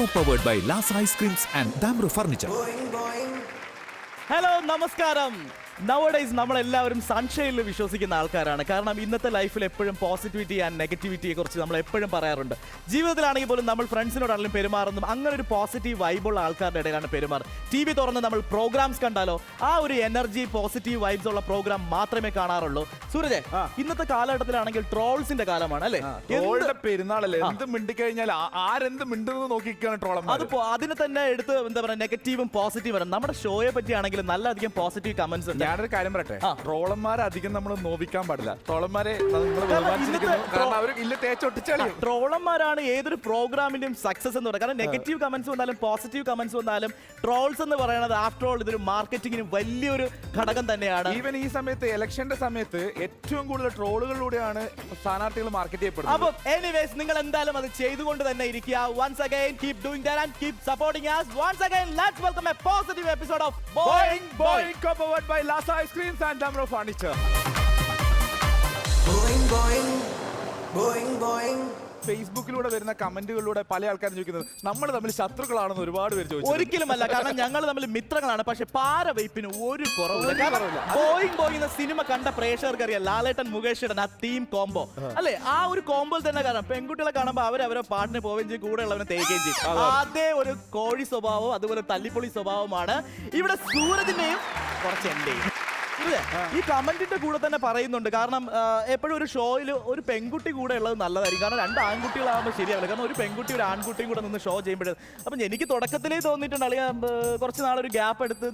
Co-powered by Lasa Ice Creams and Damro Furniture. Hello നമസ്കാരം. Nowadays നമ്മളെല്ലാവരും സൺഷൈനിൽ വിശ്വസിക്കുന്ന ആൾക്കാരാണ്. കാരണം ഇന്നത്തെ ലൈഫിൽ എപ്പോഴും പോസിറ്റിവിറ്റി ആൻഡ് നെഗറ്റിവിറ്റിയെ കുറിച്ച് നമ്മൾ എപ്പോഴും പറയാറുണ്ട്. ജീവിതത്തിലാണെങ്കിൽ പോലും നമ്മൾ ഫ്രണ്ട്സിനോടാണെങ്കിലും പെരുമാറുന്നതും അങ്ങനെ ഒരു പോസിറ്റീവ് വൈബുള്ള ആൾക്കാരുടെ ഇടയിലാണ് പെരുമാറും. TV തുറന്ന് നമ്മൾ പ്രോഗ്രാംസ് കണ്ടാലോ ആ ഒരു എനർജി പോസിറ്റീവ് വൈബ്സ് ഉള്ള പ്രോഗ്രാം മാത്രമേ കാണാറുള്ളൂ. സൂരജ്, ഇന്നത്തെ കാലഘട്ടത്തിലാണെങ്കിൽ ട്രോൾസിന്റെ കാലമാണ് അല്ലേ? പെരുന്നാളല്ലേ, എന്ത് മിണ്ടിക്കഴിഞ്ഞാൽ ആരെന്ത് മിണ്ടെന്ന് നോക്കിക്കാണ് ട്രോളന്മാർ. അതിപ്പോ അതിനെ തന്നെ എടുത്ത് എന്താ പറയുക, നെഗറ്റീവും പോസിറ്റീവും. നമ്മുടെ ഷോയെ പറ്റിയാണെങ്കിൽ നല്ല അധികം പോസിറ്റീവ് കമന്റ്സ് ഉണ്ട്. ഞാനൊരു കാര്യം പറയട്ടെ, ട്രോളന്മാരെ അധികം നമ്മൾ നോവിക്കാൻ പാടില്ല. ട്രോളന്മാരെ കാരണം അവർ ഇല്ല തേച്ചൊട്ടിച്ചാലും ട്രോളന്മാരാണ് ഏതൊരു പ്രോഗ്രാമിന്റെയും സക്സസ് എന്ന് പറയുന്നത്. കാരണം നെഗറ്റീവ് കമന്റ്സ് വന്നാലും പോസിറ്റീവ് കമന്റ്സ് വന്നാലും ട്രോൾസ് എന്ന് പറയുന്നത് ആഫ്റ്റർ ഓൾ ഇതൊരു മാർക്കറ്റിംഗിന് വലിയൊരു ഘടകം തന്നെയാണ്. ഈവൻ ഈ സമയത്ത് ഇലക്ഷന്റെ സമയത്ത് ഏറ്റവും കൂടുതൽ ട്രോളുകളിലൂടെയാണ് സ്ഥാനാർത്ഥികൾ മാർക്കറ്റ് ചെയ്യപ്പെടുന്നത്. അപ്പോൾ എനിവേസ് നിങ്ങൾ എന്തായാലും അത് ചെയ്തുകൊണ്ട് തന്നെ ഇരിക്കുക. Once again keep doing that and keep supporting us. Once again let's welcome a positive episode of Boing Boing, co-powered by Lasa Ice Creams and Damro Furniture. Boing, boing, boing, boing. ഫേസ്ബുക്കിലൂടെ വരുന്ന കമന്റുകളിലൂടെ പല ആൾക്കാരും ചോദിക്കുന്നത് നമ്മൾ തമ്മിൽ ശത്രുക്കളാണെന്ന് ഒരുപാട് പേര് ചോദിച്ചു. ഒരിക്കലുമല്ല, കാരണം ഞങ്ങൾ തമ്മിൽ മിത്രങ്ങളാണ്. പക്ഷെ പാരവയ്പ്പിന് ഒരു കുറവില്ല. ബോയിങ് ബോയിങ് എന്ന സിനിമ കണ്ട പ്രേക്ഷകർക്ക് അറിയാം, ലാലേട്ടൻ മുകേഷ് ആ തീം കോംബോ അല്ലെ, ആ ഒരു കോംബോയിൽ തന്നെ കാണാം. പെൺകുട്ടികളെ കാണുമ്പോൾ അവരവരെ പാട്ടിന് പോവുകയും ചെയ്യും, കൂടെ ഉള്ളവരെ തേക്കുകയും ചെയ്യും. അതേ ഒരു കോഴി സ്വഭാവവും അതുപോലെ തല്ലിപ്പൊളി സ്വഭാവമാണ് ഇവിടെ സൂരജിന്റെയും കുറച്ച് എന്റെയും. ഈ കമന്റിന്റെ കൂടെ തന്നെ പറയുന്നുണ്ട്, കാരണം എപ്പോഴും ഒരു ഷോയിൽ ഒരു പെൺകുട്ടി കൂടെ ഉള്ളത് നല്ലതായിരിക്കും. കാരണം രണ്ട് ആൺകുട്ടികളാകുമ്പോൾ ശരിയാവില്ല. കാരണം ഒരു പെൺകുട്ടി ഒരു ആൺകുട്ടിയും കൂടെ നിന്ന് ഷോ ചെയ്യുമ്പോഴേ അപ്പം എനിക്ക് തുടക്കത്തിലേ തോന്നിയിട്ടുണ്ട് അളിയാ കുറച്ച് നാളൊരു ഗ്യാപ്പ് എടുത്ത്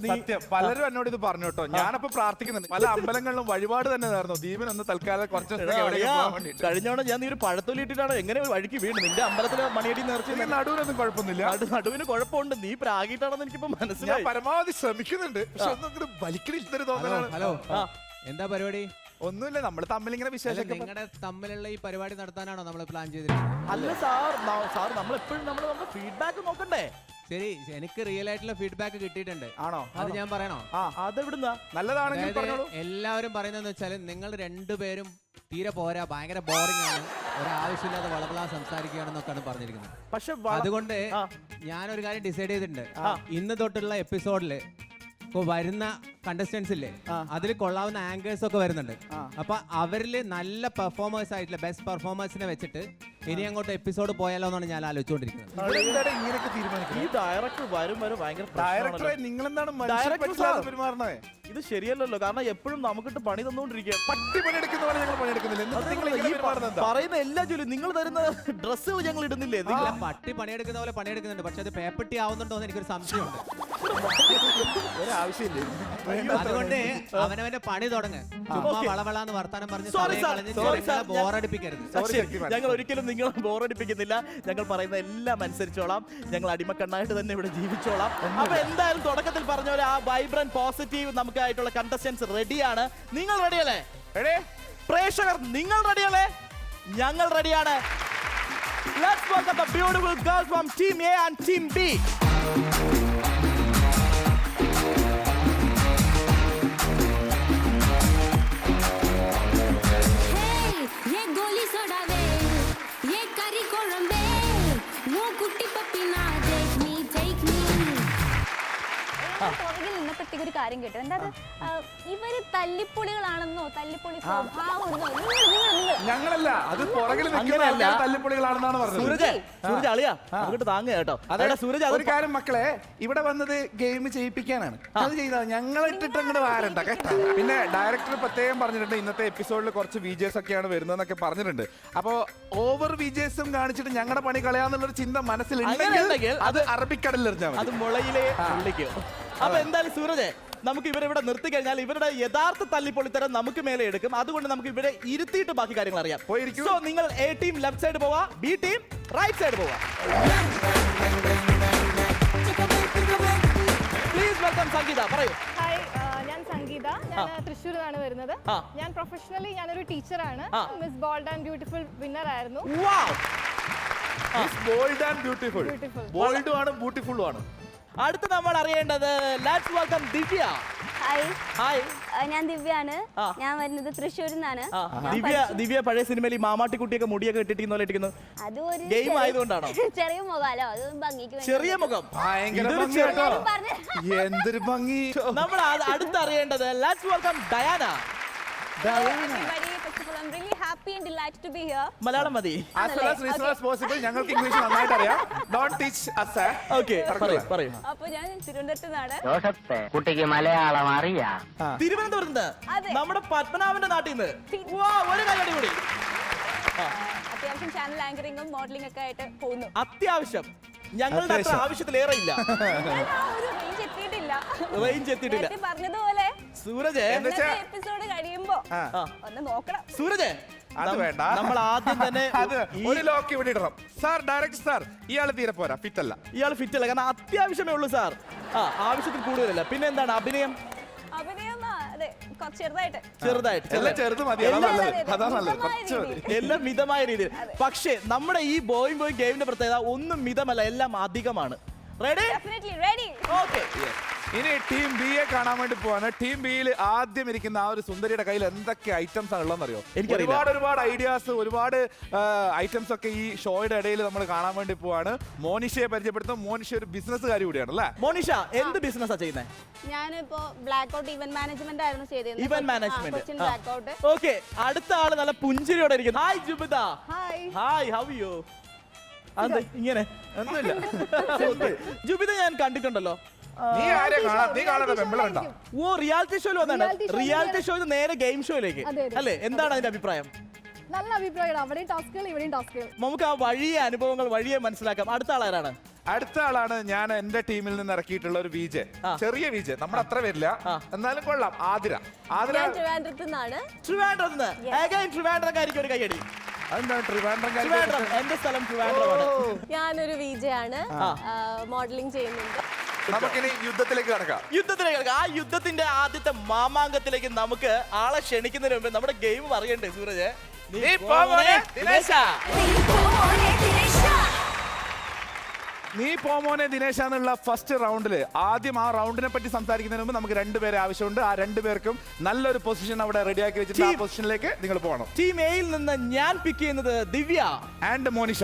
പലരും എന്നോട് ഇത് പറഞ്ഞു കേട്ടോ. ഞാനപ്പോ പ്രാർത്ഥിക്കുന്നുണ്ട്, പല അമ്പലങ്ങളിലും വഴിപാട് തന്നെ ആയിരുന്നു ദീപൻ ഒന്ന് തൽക്കാലം കുറച്ച് കഴിഞ്ഞോണം ഞാൻ നീ ഒരു പഴത്തൊലി ഇട്ടിട്ടാണ് എങ്ങനെ ഒരു വഴിക്ക് വീണ് നിന്റെ അമ്പലത്തിലെ മണിയടി നേർച്ച. നടുവിനൊന്നും കുഴപ്പമൊന്നുമില്ല, നടുവിന് കുഴപ്പമുണ്ട്. നീ പ്രാഗിട്ടാണെന്ന് എനിക്കിപ്പോ മനസ്സിലായി. പരമാവധി ശ്രമിക്കുന്നുണ്ട്, പക്ഷെ ഒന്നും വലിക്കണില്ല തോന്നലാണ്. ഹലോ, എന്താ പരിപാടി? ഒന്നുമില്ല, നമ്മൾ തമ്മിൽ ഇങ്ങനെ വിശേഷം നിങ്ങളുടെ തമ്മിലുള്ള ഈ പരിപാടി നടത്താനാണോ നമ്മൾ പ്ലാൻ ചെയ്തിരിക്കുന്നത്? അല്ല സാർ നമ്മൾ എപ്പോഴും നമ്മുടെ ഫീഡ്ബാക്ക് നോക്കണ്ടേ? ശരി, എനിക്ക് റിയൽ ആയിട്ടുള്ള ഫീഡ്ബാക്ക് കിട്ടിയിട്ടുണ്ട്. ആണോ? അത് ഞാൻ പറയണോ? അതെവിടുന്നാ? നല്ലതാണെങ്കിൽ എല്ലാവരും പറയുന്നതെന്ന് വെച്ചാൽ നിങ്ങൾ രണ്ടുപേരും തീരെ പോരാ, ഭയങ്കര ബോറിംഗ് ആണ്, ഒരാവശ്യമില്ലാതെ വളവള സംസാരിക്കുകയാണെന്നൊക്കെയാണ് പറഞ്ഞിരിക്കുന്നത്. പക്ഷെ അതുകൊണ്ട് ഞാനൊരു കാര്യം ഡിസൈഡ് ചെയ്തിട്ടുണ്ട്. ഇന്ന് തൊട്ടുള്ള എപ്പിസോഡില് വരുന്ന കണ്ടസ്റ്റൻസ് ഇല്ലേ, അതിൽ കൊള്ളാവുന്ന ആങ്കേഴ്സ് ഒക്കെ വരുന്നുണ്ട്. അപ്പൊ അവരിൽ നല്ല പെർഫോമേഴ്സ് ആയിട്ടുള്ള ബെസ്റ്റ് പെർഫോമേഴ്സിനെ വെച്ചിട്ട് ഇനി അങ്ങോട്ട് എപ്പിസോഡ് പോയാലോ എന്നാണ് ഞാൻ ആലോചിച്ചുകൊണ്ടിരിക്കുന്നത്. ഇത് ശരിയല്ലല്ലോ, കാരണം എപ്പോഴും നമുക്കിട്ട് പണി തന്നുകൊണ്ടിരിക്കുക. പറയുന്ന എല്ലാ ജോലിയും നിങ്ങൾ തരുന്ന ഡ്രസ്സുകൾ ഞങ്ങൾ ഇടുന്നില്ലേ? പട്ടി പണിയെടുക്കുന്ന പോലെ പണിയെടുക്കുന്നുണ്ട്, പക്ഷെ അത് പേപ്പട്ടി ആവുന്നുണ്ടോ എന്ന് എനിക്കൊരു സംശയമുണ്ട്. അതുകൊണ്ട് അവനവന്റെ പണി തുടങ്ങ്, വളവളാന്ന് വർത്താനം പറഞ്ഞ് ബോറടിപ്പിക്കരുത്. ഞങ്ങൾ ഒരിക്കലും നിങ്ങളെ ബോറടിപ്പിക്കുന്നില്ല. ഞങ്ങൾ പറയുന്ന എല്ലാം അനുസരിച്ചോളാം. ഞങ്ങൾ അടിമക്കണ്ണായിട്ട് തന്നെ ഇവിടെ ജീവിച്ചോളാം. അപ്പൊ എന്തായാലും തുടക്കത്തിൽ പറഞ്ഞ പോലെ ആ വൈബ്രന്റ് പോസിറ്റീവ് നമുക്കായിട്ടുള്ള കണ്ടസ്റ്റൻസ് റെഡിയാണ്. നിങ്ങൾ റെഡിയല്ലേ? പ്രേക്ഷകർ നിങ്ങൾ റെഡിയല്ലേ? ഞങ്ങൾ റെഡിയാണ്. Let's welcome the beautiful girls from Team A and Team B. ഒരു കാര്യം കേട്ടു, എന്താ ഇവര് തല്ലിപ്പൊളികളാണെന്നോ, തല്ലിപ്പൊളി ഞങ്ങളല്ല, അത് പുറകിൽ തല്ലിപ്പൊളികളാണെന്നാണ് പറഞ്ഞത്. സൂരജ് അളിയാ അങ്ങോട്ട് താങ്ങ കേട്ടോ. അതെ സൂരജ്, ഒരു കാര്യം മക്കളെ, ഇവിടെ വന്നത് ഗെയിം ചെയ്യിപ്പിക്കാനാണ്. അത് ചെയ്താൽ ഞങ്ങൾ ഇട്ടിട്ട് അങ്ങോട്ട് വാരണ്ട കേട്ടോ. പിന്നെ ഡയറക്ടർ പ്രത്യേകം പറഞ്ഞിട്ടുണ്ട് ഇന്നത്തെ എപ്പിസോഡിൽ കുറച്ച് വിജേഴ്സ് ഒക്കെയാണ് വരുന്നതെന്നൊക്കെ പറഞ്ഞിട്ടുണ്ട്. അപ്പോ ഓവർ വിജേഴ്സും കാണിച്ചിട്ട് ഞങ്ങളുടെ പണി കളയാന്നുള്ളൊരു ചിന്ത മനസ്സിലുണ്ടെങ്കിൽ അത് അറബിക്കടലിൽ എറിഞ്ഞാൽ അത് മുളയിലെ ഉള്ളിക്കോ. അപ്പൊ എന്തായാലും സൂരജ്, നമുക്ക് ഇവരെ നിർത്തി കഴിഞ്ഞാൽ ഇവരുടെ യഥാർത്ഥ തല്ലിപ്പൊളിത്തരം നമുക്ക് മേലെ എടുക്കും. അതുകൊണ്ട് നമുക്ക് ഇവരെ ഇരുത്തിയിട്ട് ബാക്കി കാര്യങ്ങൾ അറിയാം. സോ നിങ്ങൾ എ ടീം ലെഫ്റ്റ് സൈഡ് പോവാ, ബി ടീം റൈറ്റ് സൈഡ് പോവാ. പ്ലീസ് വെൽക്കം സംഗീത. പറയൂ. ഹായ്, ഞാൻ സംഗീത. ഞാൻ തൃശ്ശൂരിൽ നിന്നാണ് വരുന്നത്. ഞാൻ പ്രൊഫഷണലി ഞാനൊരു ടീച്ചറാണ്. Miss bold and beautiful winner ആയിരുന്നു. ബോൾഡ് ആൻഡ് ബ്യൂട്ടിഫുൾ, ബോൾഡും ആണ് ബ്യൂട്ടിഫുള്ളും ആണ്. അടുത്ത് നമ്മൾ അറിയേണ്ടത് let's welcome Divya. Hi hi ഞാൻ ദിവ്യാണ്. ആ. ഞാൻ വരുന്നത് തൃശ്ശൂരിൽ നിന്നാണ്. ദിവ്യ പഴയ സിനിമയിൽ ഈ മാമാട്ടിക്കുട്ടിയൊക്കെ മുടിയൊക്കെ ഇട്ടിരിക്കുന്ന പോലെ ഇരിക്കുന്നു. അത് ഒരു ഗെയിം ആയതുകൊണ്ടാണോ? ചെറിയ മുഖാലോ, അത് ഭംഗിക്ക് വേണ്ടി. ചെറിയ മുഖം. ഭയങ്കര ഇതൊരു ഭംഗി കേട്ടോ. എല്ലാവരും പറഞ്ഞ് എന്തൊരു ഭംഗി. നമ്മൾ അടുത്തറിയേണ്ടത് let's welcome Diana. Everybody, first of all, I'm really happy and delighted to be here. Malayalam മതി. As well as reasonable as possible. ഞങ്ങൾക്ക് ഇംഗ്ലീഷ് നന്നായിട്ട് അറിയാം. Don't teach us. ഓക്കെ പറയൂ. അപ്പൊ ഞാൻ തിരുവനന്തപുരത്ത് നിന്നാണ്. ജോസഫ് കുട്ടിക്ക് മലയാളം അറിയാം. തിരുവനന്തപുരത്ത് അതെ. നമ്മുടെ പത്മനാഭന്റെ നാട്ടിൽ നിന്ന് ഒരു കല്ലടി കൂടി. അത്യാവശ്യം ചാനൽ ആങ്കറിങ്ങും മോഡലിംഗ് ഒക്കെ ആയിട്ട് പോകുന്നു. അത്യാവശ്യം ഞങ്ങളുടെ അത്ര ആവശ്യത്തിലേറെ ഇല്ല. ഞാൻ ആ ഒരു റേഞ്ച് എത്തിയിട്ടില്ല. റേഞ്ച് എത്തിയിട്ടില്ല. നേരത്തെ പറഞ്ഞതുപോലെ സൂരജ് എപ്പിസോഡ് കഴിയുമ്പോ ഒന്ന് നോക്കണം. സൂരജ് അത് വേണ്ട. നമ്മൾ ആദ്യം തന്നെ അത് ഒരു ലോക്ക് ഇവിടെ ഇടണം. സാർ ഡയറക്ടർ സാർ ഇയാള് തീരെ പോരാ, ഫിറ്റ് അല്ല. ഇയാൾ ഫിറ്റ് അല്ല, കാരണം അത്യാവശ്യമേ ഉള്ളൂ സാർ. ആവശ്യത്തിൽ കൂടുതലല്ല. പിന്നെ എന്താണ് അഭിനയം? അഭിനയം അതെ കുറച്ച് ചെറുതായിട്ട് എല്ലാം ചെറുത് മതി. അതാ എല്ലാം നല്ലത്. അതെ, അതാ നല്ലത്. മിതമായ കുറച്ച് മതി. രീതിയിൽ. എല്ലാം മിതമായ രീതിയിൽ. പക്ഷേ നമ്മുടെ ഈ ബോയിങ് ഗെയിമിന്റെ പ്രത്യേകത ഒന്നും മിതമല്ല, എല്ലാം അധികമല്ല. റെഡി? Definitely ready. ഓക്കെ. ഇനി ടീം ബി യെ കാണാൻ വേണ്ടി പോവാണ്. ടീം ബിയിൽ ആദ്യം ഇരിക്കുന്ന ആ ഒരു സുന്ദരിയുടെ കയ്യിൽ എന്തൊക്കെ ഐറ്റംസ് ആണ് ഉള്ളതെന്ന് അറിയോ? എനിക്കറിയില്ല. ഒരുപാട് ഐഡിയാസ്, ഒരുപാട് ഐറ്റംസ് ഒക്കെ ഈ ഷോയുടെ ഇടയിൽ നമ്മൾ കാണാൻ വേണ്ടി പോവാണ്. മോനിഷയെ പരിചയപ്പെടുത്തും. മോനിഷ ഒരു ബിസിനസ്സുകാരി കൂടിയാണ് അല്ലേ? മോനിഷ എന്ത് ബിസിനസ്സാ ചെയ്യുന്നത്? ഞാനിപ്പോ ബ്ലാക്ക് ഔട്ട് ഇവന്റ് മാനേജ്മെന്റ് ആയിരുന്നു ചെയ്തിരുന്നത്. Event management. Cochin black out. Okay, അടുത്ത ആള് നല്ല പുഞ്ചിരിയോടെ ഇരിക്കുന്നു. Hi Jubitha. Hi. Hi, how you? അത് ഇങ്ങനെ ഒന്നുമില്ല. ജുബിത ഞാൻ കണ്ടിട്ടുണ്ടല്ലോ. നീ ആരെ കാണാൻ? നീ കാണാതെ പെമ്പിളുണ്ടോ? ഓ, റിയാലിറ്റി ഷോയിൽ വന്നാണ്. റിയാലിറ്റി ഷോയിൽ നേരെ ഗെയിം ഷോയിലേക്ക് അതെ, അതെ. അല്ലേ? എന്താണ് അതിന്റെ അഭിപ്രായം? നല്ല അഭിപ്രായമാണ്. അവിടെയും ടാസ്കുകൾ ഇവിടെയും ടാസ്കുകൾ. നമുക്ക് ആ വഴിയെ അനുഭവങ്ങൾ വഴിയെ മനസ്സിലാക്കാം. അടുത്ത ആളാരാണ്? അടുത്ത ആളാണ് ഞാൻ എന്റെ ടീമിൽ നിന്ന് ഇറക്കിയിട്ടുള്ള ഒരു വിജയ്. ചെറിയ വിജയ്, നമ്മുടെ അത്ര വരില്ല, എന്നാലും കൊള്ളാം. ആതിര. ഞാൻ ട്രിവാൻഡ്രത്ത് നിന്നാണ്. ട്രിവാൻഡ്രത്ത് നിന്ന്. Again ട്രിവാൻഡ്രക്കാരിക്ക് ഒരു കൈയടി. അതെന്താണ് ട്രിവാൻഡ്രം കാര്യം? ട്രിവാൻഡ്രം, എന്റെ സ്ഥലം ട്രിവാൻഡ്രമാണ്. ഞാനൊരു വിജയാണ്. മോഡലിംഗ് ചെയ്യുന്നുണ്ട്. നമുക്കിനി യുദ്ധത്തിലേക്ക് കടക്കാം. യുദ്ധത്തിലേക്ക് കിടക്കാം. ആ യുദ്ധത്തിന്റെ ആദ്യത്തെ മാമാങ്കത്തിലേക്ക് നമുക്ക് ആളെ ക്ഷണിക്കുന്നതിന് മുമ്പ് നമ്മുടെ ഗെയിം പറയണ്ടേ സൂരജ്? നീ പോ മോനെ, ദിനേശ. നീ പോ മോനെ ദിനേശ എന്നുള്ള ഫസ്റ്റ് റൗണ്ടില് ആദ്യം ആ റൗണ്ടിനെ പറ്റി സംസാരിക്കുന്നതിന് മുമ്പ് നമുക്ക് രണ്ടുപേരെ ആവശ്യമുണ്ട്. ആ രണ്ടുപേർക്കും നല്ലൊരു പൊസിഷൻ അവിടെ റെഡിയാക്കി വെച്ചിട്ട് ആ പൊസിഷനിലേക്ക് നിങ്ങൾ പോകണം. ടീം എയിൽ നിന്ന് ഞാൻ പിക്ക് ചെയ്യുന്നത് ദിവ്യ ആൻഡ് മോനിഷ.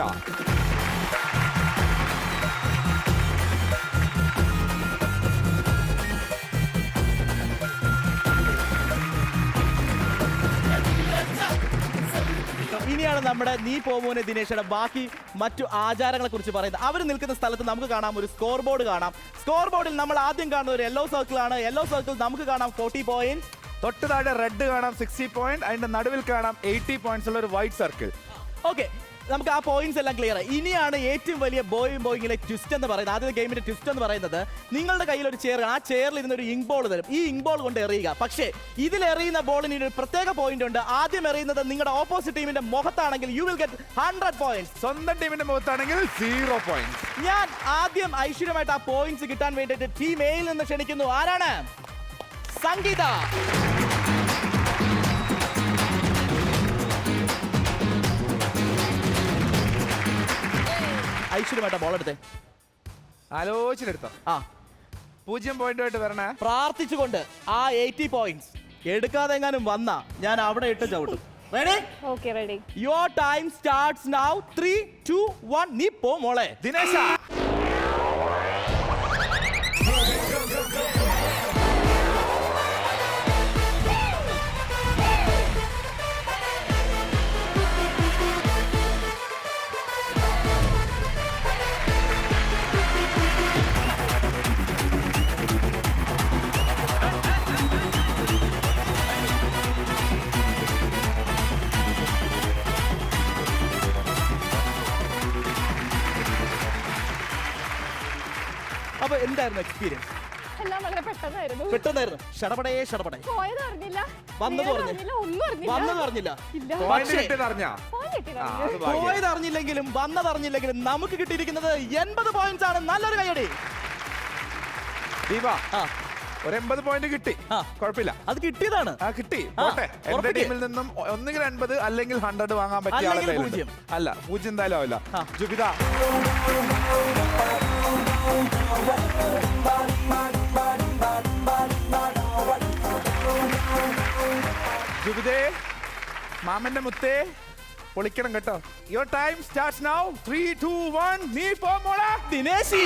ഇനിയാണ് നമ്മുടെ നീ പോമോനെ ദിനേശയുടെ ബാക്കി മറ്റു ആചാരങ്ങളെ കുറിച്ച് പറയുന്നത്. അവർ നിൽക്കുന്ന സ്ഥലത്ത് നമുക്ക് കാണാം ഒരു സ്കോർ ബോർഡ് കാണാം. സ്കോർ ബോർഡിൽ നമ്മൾ ആദ്യം കാണുന്ന ഒരു യെല്ലോ സർക്കിൾ ആണ്. യെല്ലോ സർക്കിൾ നമുക്ക് കാണാം 40 പോയിന്റ്. തൊട്ട് താഴെ റെഡ് കാണാം 60 പോയിന്റ്. അതിന്റെ നടുവിൽ കാണാം 80 പോയിന്റ്സ് ഉള്ള ഒരു വൈറ്റ് സർക്കിൾ. ഓക്കെ, നമുക്ക് ആ പോയിന്റ്സ് എല്ലാം ക്ലിയർ. ഇനിയാണ് ഏറ്റവും വലിയ ബോയിങ്ങിലെ ട്വിസ്റ്റ് എന്ന് പറയുന്നത്. ആദ്യത്തെ ഗെയിമിന്റെ ട്വിസ്റ്റ് എന്ന് പറയുന്നത് നിങ്ങളുടെ കയ്യിൽ ഒരു ചെയർ, ആ ചെയറിൽ ഇരുന്ന് ഒരു ഇങ്ക് ബോൾ തരും. ഈ ഇങ്ക് ബോൾ കൊണ്ട് എറിയുക. പക്ഷേ ഇതിൽ എറിയുന്ന ബോളിന് ഒരു പ്രത്യേക പോയിന്റ് ഉണ്ട്. ആദ്യം എറിയുന്നത് നിങ്ങളുടെ ഓപ്പോസിറ്റ് ടീമിന്റെ മുഖത്താണെങ്കിൽ യു വിൽ ഗെറ്റ് 100 പോയിന്റ്സ്. സ്വന്തം ടീമിന്റെ മുഖത്താണെങ്കിൽ 0 പോയിന്റ്സ്. ഞാൻ ആദ്യം ഐശ്വര്യമായിട്ട് ആ പോയിന്റ്സ് കിട്ടാൻ വേണ്ടിയിട്ട് ടീം എയിൽ നിന്ന് ക്ഷണിക്കുന്നു. ആരാണ്? സംഗീത. ഐശ്വര്യമായിട്ട് ബോൾ എടുത്തേ. ആലോചിച്ചെടുത്തോ. 0 പോയിന്റുമായിട്ട് വരണേ. പ്രാർത്ഥിച്ചുകൊണ്ട് ആ 80 പോയിന്റ്സ് എടുക്കാതെ എങ്ങാനും വന്ന ഞാൻ അവിടെ ഇട്ട് ചവിട്ടും. Ready? Okay ready. Your time starts now. 3, 2, 1 നീ പോ മോളെ. ദിനേശ. അപ്പൊ എന്തായിരുന്നു എക്സ്പീരിയൻസ്? എല്ലാം വളരെ പെട്ടെന്നായിരുന്നു. പെട്ടെന്നായിരുന്നു. ഷടപടേ. പോയത് അറിഞ്ഞില്ല. വന്നത് നേരെ പറഞ്ഞില്ല. അറിഞ്ഞില്ല, ഒന്നും അറിഞ്ഞില്ല. വന്നത് അറിഞ്ഞില്ല. ഇല്ല. പോയിന്റ് പക്ഷേ കിട്ടിയത് അറിഞ്ഞാ? പോയി കിട്ടിയില്ല. അത് ഭാഗ്യം. പോയത് അറിഞ്ഞില്ലെങ്കിലും വന്നതറിഞ്ഞില്ലെങ്കിലും നമുക്ക് കിട്ടിയിരിക്കുന്നത് 80 പോയിന്റ്സ് ആണ്. നല്ലൊരു കൈയടി. ദീപ, ഒരു 80 പോയിന്റ് കിട്ടി. കുഴപ്പമില്ല, അത് കിട്ടിയതാണ്. കിട്ടി. പോട്ടെ. എന്റെ ഉറപ്പിക്ക്. ടീമിൽ നിന്നും ഒന്നുകിൽ 80 അല്ലെങ്കിൽ 100 വാങ്ങാൻ പറ്റിയ അല്ലെങ്കിൽ ആളെ 0. അല്ല, 0 എന്തായാലും ആവില്ല. ജുബിത, സുരജേ മാമന്റെ മുത്തേ പൊളിക്കണം കേട്ടോ. Your time starts now. 3 2 1 നീ പോ മോളെ. ദിനേശി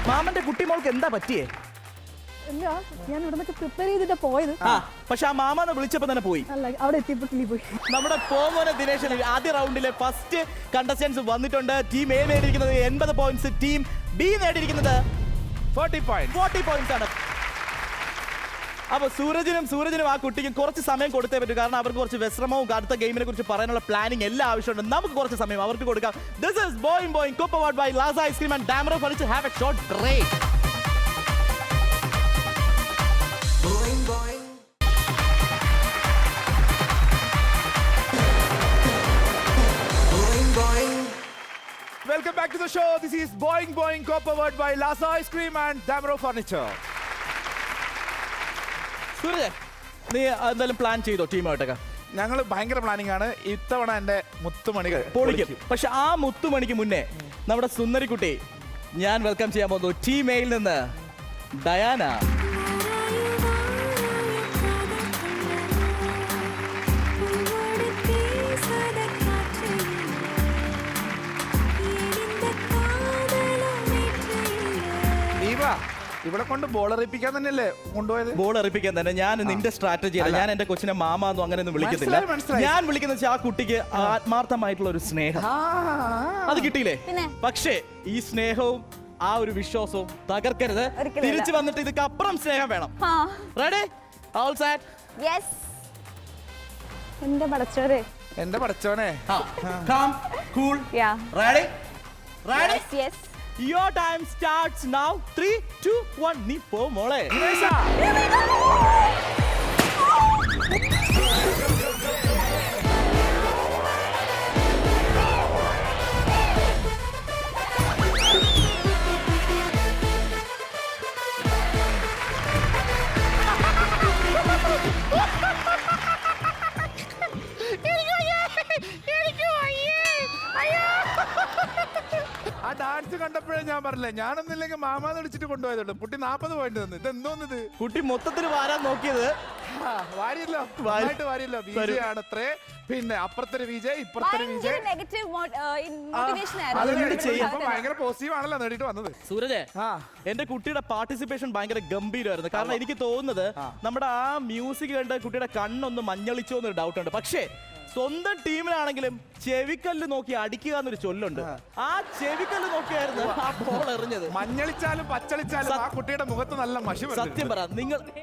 മാമന്റെ കുട്ടിമോൾക്ക് എന്താ പറ്റിയേ? ഇല്ല, ഞാൻ ഇവിടെ നിന്നൊക്കെ പ്രിപ്പയർ ചെയ്തിട്ടാ പോയത്. പക്ഷെ ആ മാമാന്ന് വിളിച്ചപ്പോ തന്നെ പോയി. അല്ല, അവിടെ എത്തിയപ്പോ കിളി പോയി. നമ്മുടെ പോമോനെ ദിനേശ് ആദ്യ റൗണ്ടിലെ ഫസ്റ്റ് കണ്ടസ്റ്റൻസ് വന്നിട്ടുണ്ട്. ടീം എ നേടിയിരിക്കുന്നത് 80 പോയിന്റ്സ്, ടീം ബി നേടിയിരിക്കുന്നത് 40 പോയിന്റ്സ് ആണ്. അപ്പൊ സൂരജിനും ആ കുട്ടിക്കും കുറച്ച് സമയം കൊടുത്തേ പറ്റൂ. കാരണം അവർക്ക് കുറച്ച് വിശ്രമവും അടുത്ത ഗെയിമിനെ കുറിച്ച് പറയാനുള്ള പ്ലാനിങ് എല്ലാം ആവശ്യമുണ്ട്. നമുക്ക് കുറച്ച് സമയം അവർക്ക് കൊടുക്കാം. This is Boeing co-powered by Laza Ice Cream and Damro Furniture. Have a short break. Boing, boing. Boing, boing. Welcome back to the show. This is Boing co-powered by Laza Ice Cream and Damro Furniture. Suraj, നീ എന്തായാലും plan ചെയ്തോ ടീമായിട്ടൊക്കെ? ഞങ്ങൾ ഭയങ്കര planning ആണ്. ഇത്തവണ എന്റെ മുത്തുമണികൾ പൊളിക്കും. പക്ഷെ ആ മുത്തുമണിക്ക് മുന്നേ നമ്മുടെ സുന്ദരിക്കുട്ടി ഞാൻ വെൽക്കം ചെയ്യാൻ പോകുന്നു. ടീം എയിൽ നിന്ന് ഡയാന. ഇവിടെ കൊണ്ട് ബോൾ എറിയിപ്പിക്കാൻ തന്നെയല്ലേ കൊണ്ടുപോയത്? ബോൾ എറിയിപ്പിക്കാൻ തന്നെ. ഞാൻ നിന്റെ സ്ട്രാറ്റജി അല്ല, ഞാൻ എന്റെ കൊച്ചിനെ മാമാന്നും അങ്ങനെയൊന്നും വിളിക്കത്തില്ല. ഞാൻ വിളിക്കുന്ന ആ കുട്ടിക്ക് ആത്മാർത്ഥമായിട്ടുള്ള ഒരു സ്നേഹം അത് കിട്ടിയില്ലേ? പക്ഷേ ഈ സ്നേഹവും ആ ഒരു വിശ്വാസവും തകർക്കരുത്. തിരിച്ചു വന്നിട്ട് ഇതിക്ക് അപ്പുറം സ്നേഹം വേണം. റെഡി? All set? യെസ്. എന്റെ പടച്ചോനെ. Calm cool. Ready? Ready? Yes. Your time starts now. 3 2 1 നീ പോ മോളെ. ആ ഡാൻസ് കണ്ടപ്പോഴേ ഞാൻ പറഞ്ഞില്ലേ, ഞാനൊന്നില്ലെങ്കിൽ മാമാന്ന് വിളിച്ചിട്ട് കൊണ്ടുപോയതുള്ളൂ. കുട്ടി 40 പോയിന്റ് തന്നു. ഇത് എന്തോന്നിത്? കുട്ടി മൊത്തത്തിൽ വാരാൻ നോക്കിയത്. വാരിയല്ലോ, നന്നായിട്ട് വാരിയല്ലോ. വിജയ് ആണത്രേ. പിന്നെ അപ്പുറത്തൊരു വിജയ്, ഇപ്പുറത്തൊരു വിജയ്. ഭയങ്കര പോസിറ്റീവ് ആണല്ലോ നേടിയിട്ട് വന്നത്. സൂരജ്, എന്റെ കുട്ടിയുടെ പാർട്ടിസിപ്പേഷൻ ഭയങ്കര ഗംഭീരമായിരുന്നു. കാരണം എനിക്ക് തോന്നുന്നത് നമ്മുടെ ആ മ്യൂസിക് കണ്ട് കുട്ടിയുടെ കണ്ണൊന്ന് മഞ്ഞളിച്ചോ എന്നൊരു ഡൗട്ട് ഉണ്ട്. പക്ഷേ സ്വന്തം ടീമിലാണെങ്കിലും ചെവിക്കല്ല് നോക്കി അടിക്കുക എന്നൊരു ചൊല്ലുണ്ട്. ആ ചെവിക്കല്ല് നോക്കിയായിരുന്നു ആ ബോൾ എറിഞ്ഞത്. മഞ്ഞളിച്ചാലും പച്ചളിച്ചാലും ആ കുട്ടിയുടെ മുഖത്ത് നല്ല മഷി. സത്യം പറ,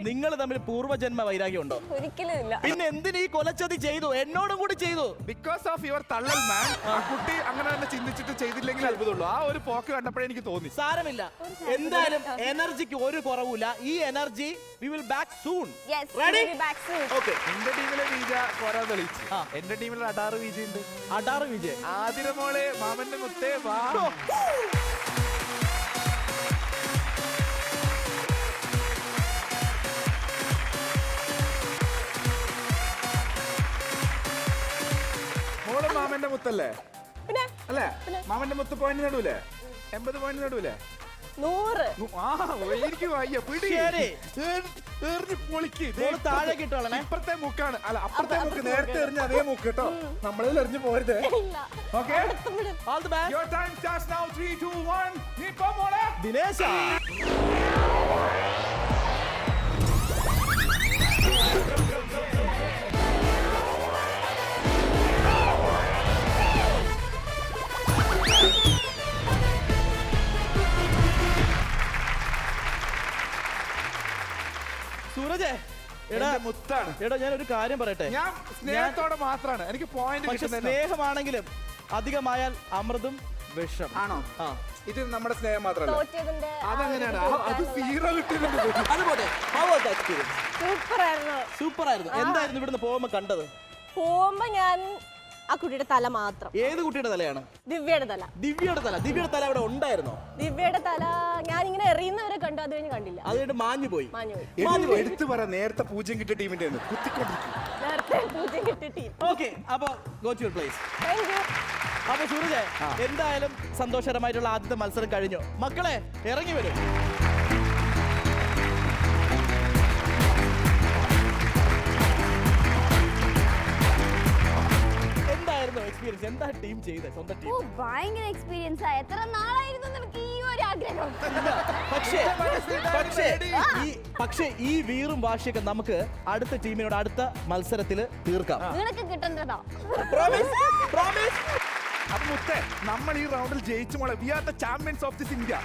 നിങ്ങൾ തമ്മിൽ പൂർവ്വജന്മ വൈരാഗ്യം ഉണ്ടോ? ഒരിക്കലും ഇല്ല. പിന്നെ എന്തിനു ഈ കൊലച്ചതി ചെയ്തു? എന്നോടും കൂടി ചെയ്തു. ബിക്കോസ് ഓഫ് യുവർ തള്ളൽ മാൻ. ആ കുട്ടി അങ്ങനെ തന്നെ ചിന്തിച്ചിട്ട് ചെയ്തില്ലെങ്കിൽ അത്ഭുതമുള്ളൂ. ആ ഒരു പോക്ക് കണ്ടപ്പോഴേ എനിക്ക് തോന്നി. സാരമില്ല, എന്തായാലും എനർജിക്ക് ഒരു കുറവുമില്ല. ഈ energy we will back soon. Yes, Ready? we'll be back soon. Okay. എന്റെ ടീമിലെ വിജ പോരാ തെളിയിച്ചു. എന്റെ ടീമിൽ അടാറ് വിജയുണ്ട്. അടാറ് വിജയ്. ആതിരമോളെ മാമന്റെ മുത്തേ വാ. മോള് മാമന്റെ മുത്തല്ലേ? അല്ലേ? മാമന്റെ മുത്ത് പോയിന്റ് നേടൂലേ? 80 പോയിന്റ് നേടൂലേ? 100. എനിക്ക് വയ്യ പിടി. പൊളിക്ക്. താഴെ കിട്ടുവാളെ. ഇപ്പുറത്തെ മുക്കാണ്. അല്ല, അപ്പുറത്തെ മുക്ക്. നേരത്തെ എറിഞ്ഞ അതേ മുക്ക് കേട്ടോ. നമ്മളിൽ എറിഞ്ഞു പോരുത്. Okay, All the best. Your time starts now. 3 2 1 നീ പോ മോളെ. ദിനേശ, സൂരജ്, മുത്താണ്. എടാ ഞാൻ ഒരു കാര്യം പറയട്ടെ. ഞാൻ സ്നേഹത്തോടെ മാത്രമാണ് എനിക്ക് പോയിന്റ് പക്ഷെ സ്നേഹമാണെങ്കിലും അധികമായാൽ അമൃതും വിഷം ആണോ? ആ, ഇത് നമ്മുടെ സ്നേഹം മാത്രമല്ല. അതങ്ങനെയാണ്. അത് 0 കിട്ടുന്നുണ്ട്. അതുപോലെ സൂപ്പർ ആയിരുന്നു. സൂപ്പർ ആയിരുന്നു. എന്തായിരുന്നു ഇവിടുന്ന് പോകുമ്പോ കണ്ടത്? പോകുമ്പോ ഞാൻ ആ കുട്ടിയുടെ തല മാത്രം. ഏത് കുട്ടിയുടെ തലയാണ്? ദിവ്യയുടെ തല. ദിവ്യയുടെ തല അവിടെ ഉണ്ടായിരുന്നോ? ദിവ്യയുടെ തല ഞാൻ ഇങ്ങനെ എറിയുന്നവരെ കണ്ടു, അത് കഴിഞ്ഞ് കണ്ടില്ല. അത് കഴിഞ്ഞ് മാഞ്ഞു പോയി. എടുത്തു പറ, നേരത്തെ പൂജ്യം കിട്ടിയ ടീമിന്റെ നേരത്തെ പൂജ്യം കിട്ടിയ ടീം. ഓക്കെ, അപ്പൊ go to your place. Thank you. അപ്പൊ സൂരജ്, എന്തായാലും സന്തോഷകരമായിട്ടുള്ള ആദ്യത്തെ മത്സരം കഴിഞ്ഞു. മക്കളെ ഇറങ്ങി വരും. എക്സ്പീരിയൻസ് എന്താ ടീം ചെയ്തത്? സ്വന്തം ടീം ഭയങ്കര എക്സ്പീരിയൻസ് ആയി. എത്ര നാളായിരുന്നു നമുക്ക് ഈ ഒരു ആഗ്രഹം. പക്ഷേ ഈ വീറും വാശിയൊക്കെ നമുക്ക് അടുത്ത ടീമിനോട് അടുത്ത മത്സരത്തിൽ തീർക്കാം. നിനക്ക് കിട്ടുന്നതാ. അപ്പൊ മുത്തേ, നമ്മൾ ഈ റൗണ്ടിൽ ജയിച്ചു മോളെ. We are the champions of this India.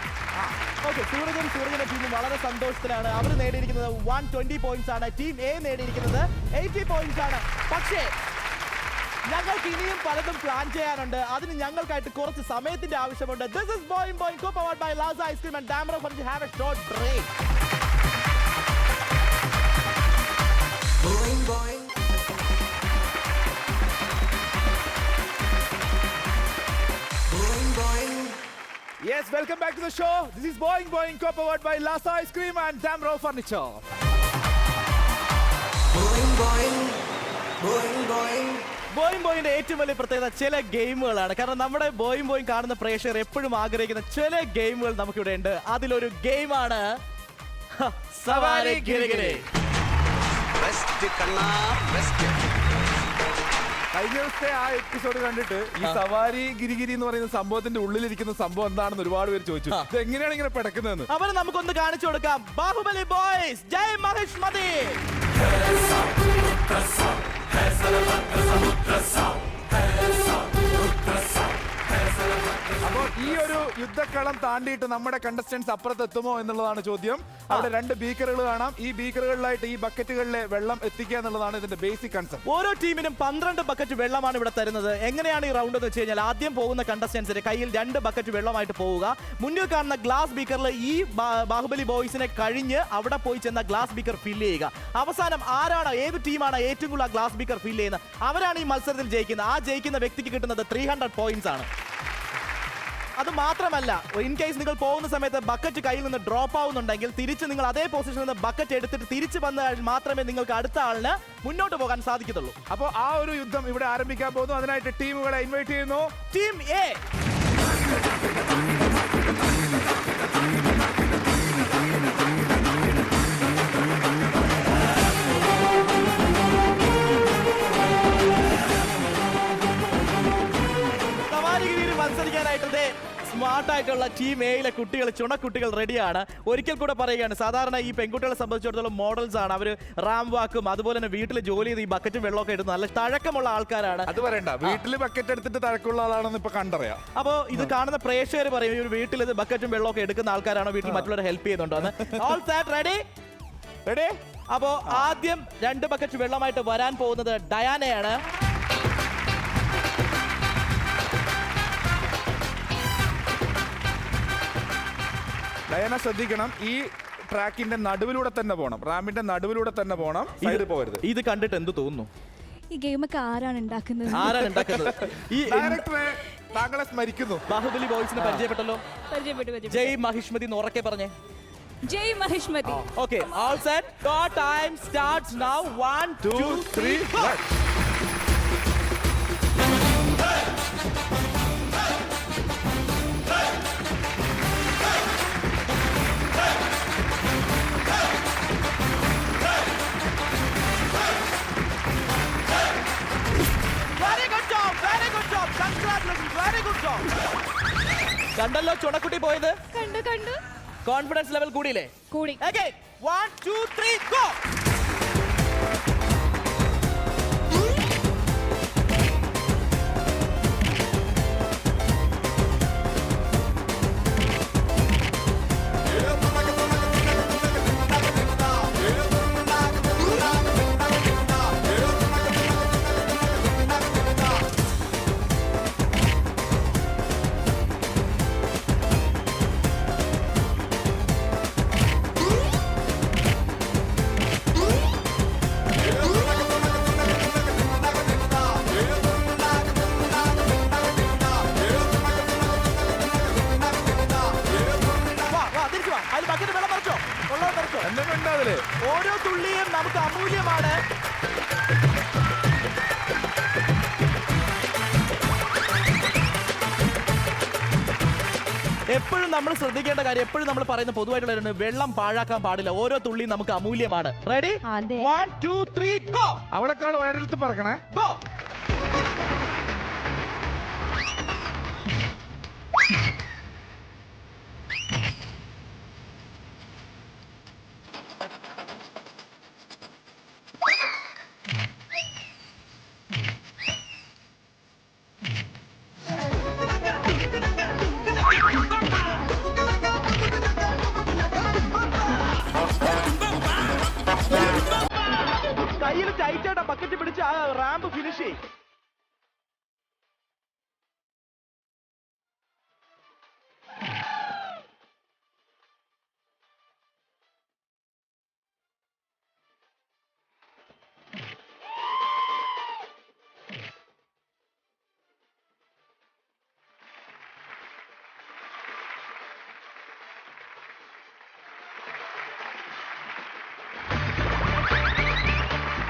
Okay, സൂരജന്റെ ടീമും വളരെ സന്തോഷത്തിലാണ്. അവർ നേടിയിരിക്കുന്നത് 120 പോയിന്റ്സ് ആണ്. ടീം എ നേടിയിരിക്കുന്നത് 80 പോയിന്റ്സ് ആണ്. പക്ഷേ ഞങ്ങൾക്ക് ഇനിയും പലതും പ്ലാൻ ചെയ്യാനുണ്ട്. അതിന് ഞങ്ങൾക്കായിട്ട് കുറച്ച് സമയത്തിന്റെ ആവശ്യമുണ്ട്. This is Boing Boing, co-powered by Laza Ice Cream and Damro Furniture. Have a short break. Boing boing. Boing boing. Yes, welcome back to the show. This is Boing Boing, co-powered by Laza Ice Cream and Damro Furniture. Boing boing. Boing boing. Boeing ബോയിന്റെ ഏറ്റവും വലിയ പ്രത്യേകത ചില ഗെയിമുകളാണ്. കാരണം നമ്മുടെ Boeing Boeing കാണുന്ന പ്രേക്ഷകർ എപ്പോഴും ആഗ്രഹിക്കുന്ന ചില ഗെയിമുകൾ നമുക്കിവിടെ ഉണ്ട്. അതിലൊരു ഗെയിമാണ് സവാരി ഗിരിഗിരി. കഴിഞ്ഞ ദിവസത്തെ ആ എപ്പിസോഡ് കണ്ടിട്ട് ഈ സവാരി ഗിരിഗിരി എന്ന് പറയുന്ന സംഭവത്തിന്റെ ഉള്ളിലിരിക്കുന്ന സംഭവം എന്താണെന്ന് ഒരുപാട് പേര് ചോദിച്ചു. ഇത് എങ്ങനെയാണ് ഇങ്ങനെ പെടക്കുന്നതെന്ന് അവരെ നമുക്കൊന്ന് കാണിച്ചു കൊടുക്കാം. ബാഹുബലി ബോയ്സ്, ജയ് മഹിഷ്മതി. അപ്പോൾ ഈ ഒരു യുദ്ധക്കളം താണ്ടിയിട്ട് നമ്മുടെ കണ്ടസ്റ്റൻസ് അപ്പുറത്തെത്തുമോ എന്നുള്ളതാണ് ചോദ്യം. അവിടെ 2 ബീക്കറുകൾ കാണാം. ഈ ബീക്കറുകളിലായിട്ട് ഈ ബക്കറ്റുകളിലെ വെള്ളം എത്തിക്കുക എന്നുള്ളതാണ് ഇതിന്റെ ബേസിക് കൺസെപ്റ്റ്. ഓരോ ടീമിനും 12 ബക്കറ്റ് വെള്ളമാണ് ഇവിടെ തരുന്നത്. എങ്ങനെയാണ് ഈ റൗണ്ട് എന്ന് വെച്ച് കഴിഞ്ഞാൽ ആദ്യം പോകുന്ന കണ്ടസ്റ്റൻസിന്റെ കയ്യിൽ 2 ബക്കറ്റ് വെള്ളമായിട്ട് പോവുക. മുന്നിൽ കാണുന്ന ഗ്ലാസ് ബീക്കറിൽ ഈ ബാഹുബലി ബോയ്സിനെ കഴിഞ്ഞ് അവിടെ പോയി ചെന്ന ഗ്ലാസ് ബീക്കർ ഫില്ല് ചെയ്യുക. അവസാനം ആരാണ്, ഏത് ടീമാണ് ഏറ്റവും കൂടുതൽ ഗ്ലാസ് ബീക്കർ ഫില്ല് ചെയ്യുന്നത്, അവരാണ് ഈ മത്സരത്തിൽ ജയിക്കുന്നത്. ആ ജയിക്കുന്ന വ്യക്തിക്ക് കിട്ടുന്നത് 300 പോയിന്റ്സ് ആണ്. അത് മാത്രമല്ല, ഇൻ കേസ് നിങ്ങൾ പോകുന്ന സമയത്ത് ബക്കറ്റ് കയ്യിൽ നിന്ന് ഡ്രോപ്പ് ആവുന്നുണ്ടെങ്കിൽ തിരിച്ച് നിങ്ങൾ അതേ പൊസിഷനിൽ നിന്ന് ബക്കറ്റ് എടുത്തിട്ട് തിരിച്ചു വന്നാൽ മാത്രമേ നിങ്ങൾക്ക് അടുത്ത ആളിന് മുന്നോട്ട് പോകാൻ സാധിക്കത്തുള്ളൂ. അപ്പോൾ ആ ഒരു യുദ്ധം ഇവിടെ ആരംഭിക്കാൻ പോകുന്നു. അതിനായിട്ട് ടീമുകളെ ഇൻവൈറ്റ് ചെയ്യുന്നു. ടീം എ, മത്സരിക്കാനായിട്ട് സ്മാർട്ടായിട്ടുള്ള ടീം എയിലെ കുട്ടികൾ, ചുണക്കുട്ടികൾ റെഡിയാണ്. ഒരിക്കൽ കൂടെ പറയുകയാണ്, സാധാരണ ഈ പെൺകുട്ടികളെ സംബന്ധിച്ചിടത്തോളം മോഡൽസ് ആണ്. അവർ റാം വാക്കും അതുപോലെ തന്നെ വീട്ടിൽ ജോലി ചെയ്ത് ഈ ബക്കറ്റും വെള്ളമൊക്കെ എടുത്ത് നല്ല തഴക്കമുള്ള ആൾക്കാരാണ്. അത് പറയണ്ട, വീട്ടിൽ ബക്കറ്റ് എടുത്തിട്ട് തഴക്കമുള്ള ആളാണെന്ന് ഇപ്പൊ കണ്ടറിയാം. അപ്പോൾ ഇത് കാണുന്ന പ്രേക്ഷകർ പറയും, ഒരു വീട്ടിൽ ഇത് ബക്കറ്റും വെള്ളമൊക്കെ എടുക്കുന്ന ആൾക്കാരാണോ, വീട്ടിൽ മറ്റുള്ളവരെ ഹെൽപ്പ് ചെയ്യുന്നുണ്ടോ എന്ന്. All set, ready? അപ്പോ ആദ്യം 2 ബക്കറ്റ് വെള്ളമായിട്ട് വരാൻ പോകുന്നത് ഡയാനയാണ്. ഡയാന ശ്രദ്ധിക്കണം, ഈ ട്രാക്കിന്റെ നടുവിലൂടെ തന്നെ പോകണം, റാമിന്റെ നടുവിലൂടെ തന്നെ പോകണം, സൈഡ് പോകരുത്. ഇത് കണ്ടിട്ട് എന്ത് തോന്നുന്നു? ഈ ഗെയിമൊക്കെ ആരാണ് ഉണ്ടാക്കുന്നത്? ഈ ഡയറക്ടറെ താങ്കളെ സ്മരിക്കുന്നു. ബാഹുബലി ബോയ്സിനെ പരിചയപ്പെട്ടല്ലോ. ജയ് മഹിഷ്മതി എന്ന് ഉറക്കെ പറഞ്ഞേ. ജയ് Mahishmati. Okay, all set, your time starts now. 1 2 3 കണ്ടല്ലോ ചുണക്കുട്ടി പോയത്. കണ്ടു. കോൺഫിഡൻസ് ലെവൽ കൂടിയില്ലേ? കൂടി. 1 2 3 ഗോ. അടിപൊളി. ഓരോ തുള്ളിയും നമുക്ക് അമൂല്യമാണ്. എപ്പോഴും നമ്മൾ ശ്രദ്ധിക്കേണ്ട കാര്യം, എപ്പോഴും നമ്മൾ പറയുന്ന പൊതുവായിട്ടുള്ള വെള്ളം പാഴാക്കാൻ പാടില്ല. ഓരോ തുള്ളിയും നമുക്ക് അമൂല്യമാണ്. റെഡി? 1 2 3 ഗോ. അവളെക്കാൾ വയറെടുത്ത് പറക്കണേ. ഗോ. കയ്യിൽ ടൈറ്റായിട്ട് ബക്കറ്റ് പിടിച്ച് ആ റാമ്പ് ഫിനിഷ് ചെയ്യും.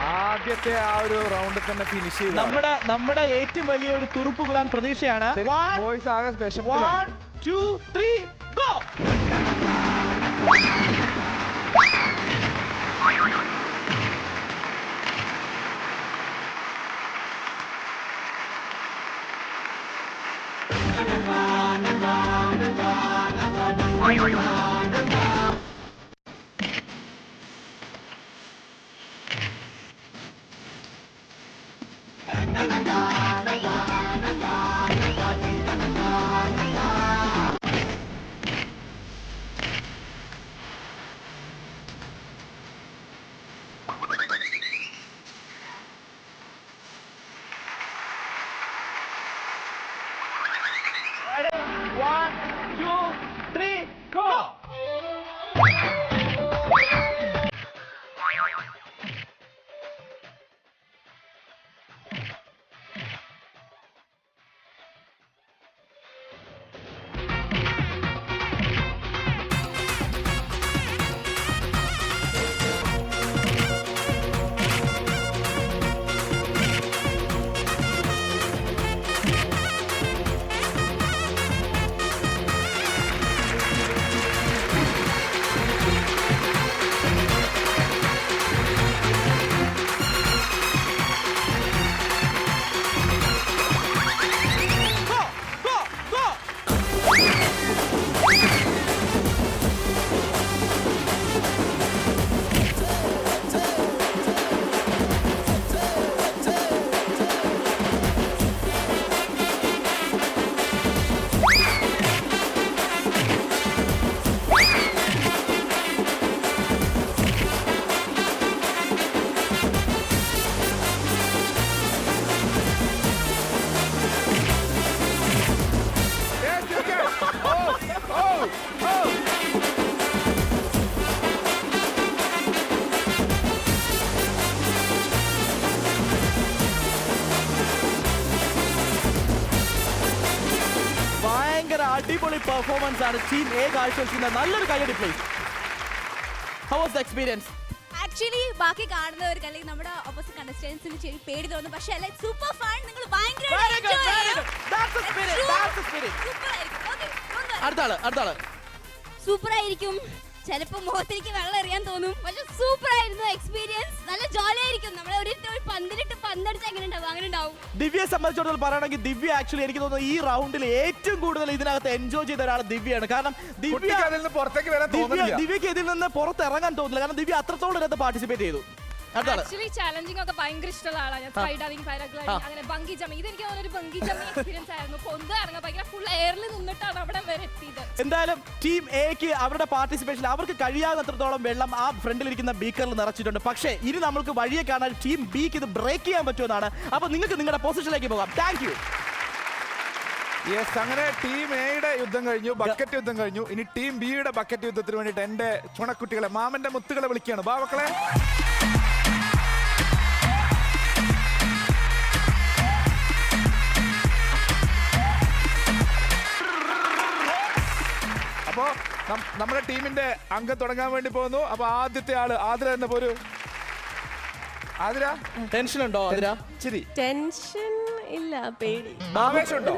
ആദ്യത്തെ ആ ഒരു റൗണ്ടിൽ തന്നെ ഫിനിഷ് ചെയ്തു. നമ്മുടെ ഏറ്റവും വലിയ ഒരു തുറുപ്പുകുളാൻ പ്രതീക്ഷയാണ്. ബോയ്സ് ആകെ സ്പെഷ്യൽ. 1 2 3 ഗോ. അടിപൊളി പെർഫോമൻസ് ആണ് ടീം എ കാഴ്ചവെച്ചിരുന്ന. നല്ലൊരു കയ്യടി please. How was the experience? Actually ബാക്കി കാണുന്നവർക്ക് അല്ലെങ്കിൽ നമ്മുടെ ഓപ്പോസിറ്റ് കണ്ടസ്റ്റൻസിന് ശരി പേടി തോന്നും, പക്ഷേ സൂപ്പർ ഫൺ. നിങ്ങൾ അടുത്താള് സൂപ്പർ ആയിരിക്കും. ചിലപ്പോൾ മുഖത്തേക്ക് വെള്ളം എറിയാൻ തോന്നും, പക്ഷെ സൂപ്പർ ആയിരുന്നു എക്സ്പീരിയൻസ്. നല്ല ജോലി ആയിരിക്കും. നമ്മൾ ഒരു പന്തിലിട്ട് പന്തടിച്ച് അങ്ങനെ ഉണ്ടാവും. ദിവ്യയെ സംബന്ധിച്ചിടത്തോളം പറയുകയാണെങ്കിൽ ദിവ്യ ആക്ച്വലി എനിക്ക് തോന്നുന്നു ഈ റൗണ്ടിൽ ഏറ്റവും കൂടുതൽ ഇതിനകത്ത് എൻജോയ് ചെയ്ത ഒരാൾ ദിവ്യയാണ്. കാരണം ദിവ്യക്ക് ഇതിൽ നിന്ന് പുറത്തിറങ്ങാൻ തോന്നില്ല. കാരണം ദിവ്യ അത്രത്തോളം ഇതിനകത്ത് പാർട്ടിസിപ്പേറ്റ് ചെയ്തു. ആക്ച്വലി ചാലഞ്ചിങ് ഒക്കെ ഭയങ്കര ഇഷ്ടമുള്ള ആളാണ് ഞാൻ. സ്കൈ ഡൈവിംഗ്, പാരാഗ്ലൈഡിംഗ്, അങ്ങനെ ബംഗി ജമ്പിംഗ്. ഇത് എനിക്ക് ഒരു ബംഗി ജമ്പിംഗ് എക്സ്പീരിയൻസ് ആയിരുന്നു. പൊന്ത് ഇറങ്ങാൻ ഭയങ്കര ഫുൾ എയറിൽ നിന്നിട്ടാണ് അവിടെ വരെ എത്തിയത്. എന്തായാലും ടീം എക്ക് അവരുടെ പാർട്ടിസിപ്പേഷൻ അവർക്ക് കഴിയാവുന്നത്രത്തോളം വെള്ളം ആ ഫ്രണ്ടിലിരിക്കുന്ന ബീക്കറിൽ നിറച്ചിട്ടുണ്ട്. പക്ഷേ ഇനി നമ്മൾക്ക് വഴിയെ കാണാൻ ടീം ബിക്ക് ഇത് ബ്രേക്ക് ചെയ്യാൻ പറ്റുമെന്നാണ്. അപ്പൊ നിങ്ങൾക്ക് നിങ്ങളുടെ പൊസിഷനിലേക്ക് പോകാം. Thank you. യെസ്, അങ്ങനെ ടീം എയുടെ യുദ്ധം കഴിഞ്ഞു, ബക്കറ്റ് യുദ്ധം കഴിഞ്ഞു. ഇനി ടീം ബിയുടെ ബക്കറ്റ് യുദ്ധത്തിന് വേണ്ടിയിട്ട് എന്റെ ചുണക്കുട്ടികളെ, മാമന്റെ മുത്തുകളെ വിളിക്കുകയാണ്. ബാവക്കളെ, അപ്പോ നമ്മുടെ ടീമിന്റെ അംഗം തുടങ്ങാൻ വേണ്ടി പോകുന്നു. അപ്പൊ ആദ്യത്തെ ആള് ആതിര തന്നെ പോരൂ. ആതിര, ടെൻഷൻ ഉണ്ടോ ആതിര? ശരി. ടെൻഷൻ ഇല്ല, പേടി ആവേശമുണ്ടോ?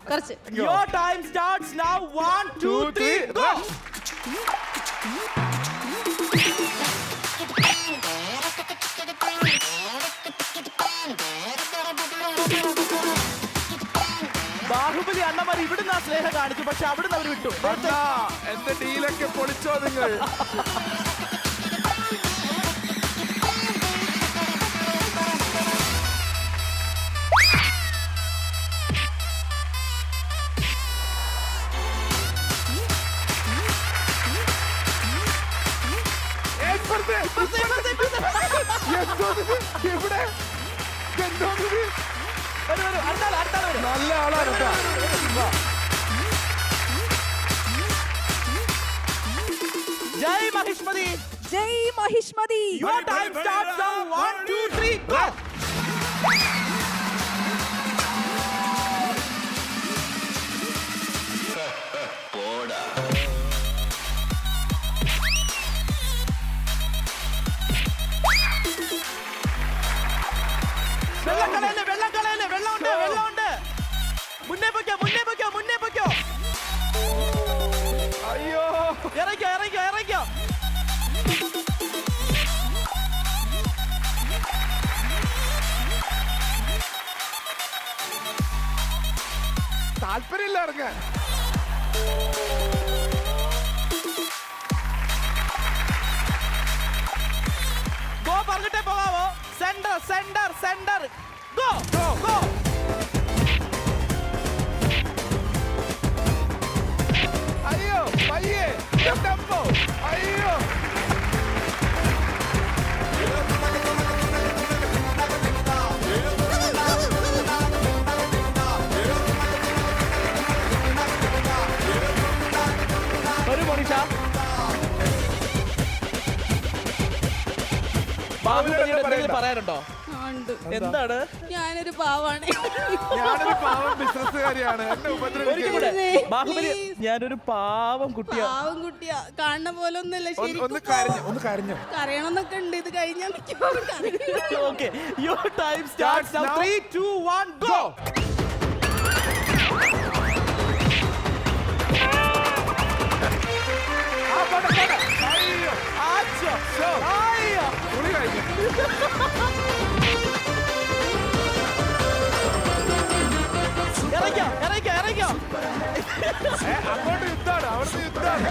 കുറച്ച്. Your time starts now. 1 2 3 go. Baahubali അണ്ണമാർ ഇവിടുന്ന് ആ സ്നേഹം കാണിച്ചു, പക്ഷെ അവിടുന്ന് അവർ വിട്ടു. എന്റെ ഡീലൊക്കെ പൊളിച്ചോ നിങ്ങൾ? ഇവിടെ നല്ല ആളാണ്. ജയ് മഹിഷ്മതി. ജയ് Mahishmati. Your time starts now. 1 2 3 go. വെള്ളം കളയല്ലേ. വെള്ളമുണ്ട്. മുന്നേ പൊയ്ക്കോ. അയ്യോ, ഇറങ്ങിക്കോ. താല്പര്യമില്ല ഇറങ്ങാൻ. ഗോ പറഞ്ഞിട്ടേ പോകാവോ? Centre go. അയ്യോ, പയ്യെ ടെമ്പോ. അയ്യോ, ഒരു മോനിഷ. ബാഹുബലിയുടെ എന്തെങ്കിലും പറയാനുണ്ടോ? എന്താണ്? ഞാനൊരു പാവാണ്. ഞാനൊരു പാവം ബിസിനസ്സുകാരിയാണ്. എന്നെ ഉപദ്രവിക്കരുത്. ബാഹുബലി, ഞാനൊരു പാവം കുട്ടിയാ. പാവം കുട്ടിയാ, കാണുന്ന പോലെ ഒന്നല്ല. ഒന്ന് കരഞ്ഞോ? കരയണമെന്നൊക്കെ ഉണ്ട്. ഇത് കഴിഞ്ഞാൽ Okay, your time starts now. 3 2 1 go. അയ്യോ, അയ്യോ. കുളി കഴിഞ്ഞു. ഇറങ്ങിക്കോ. അങ്ങോട്ട് യുദ്ധാണ്, അവിടുത്തെ യുദ്ധാണ്.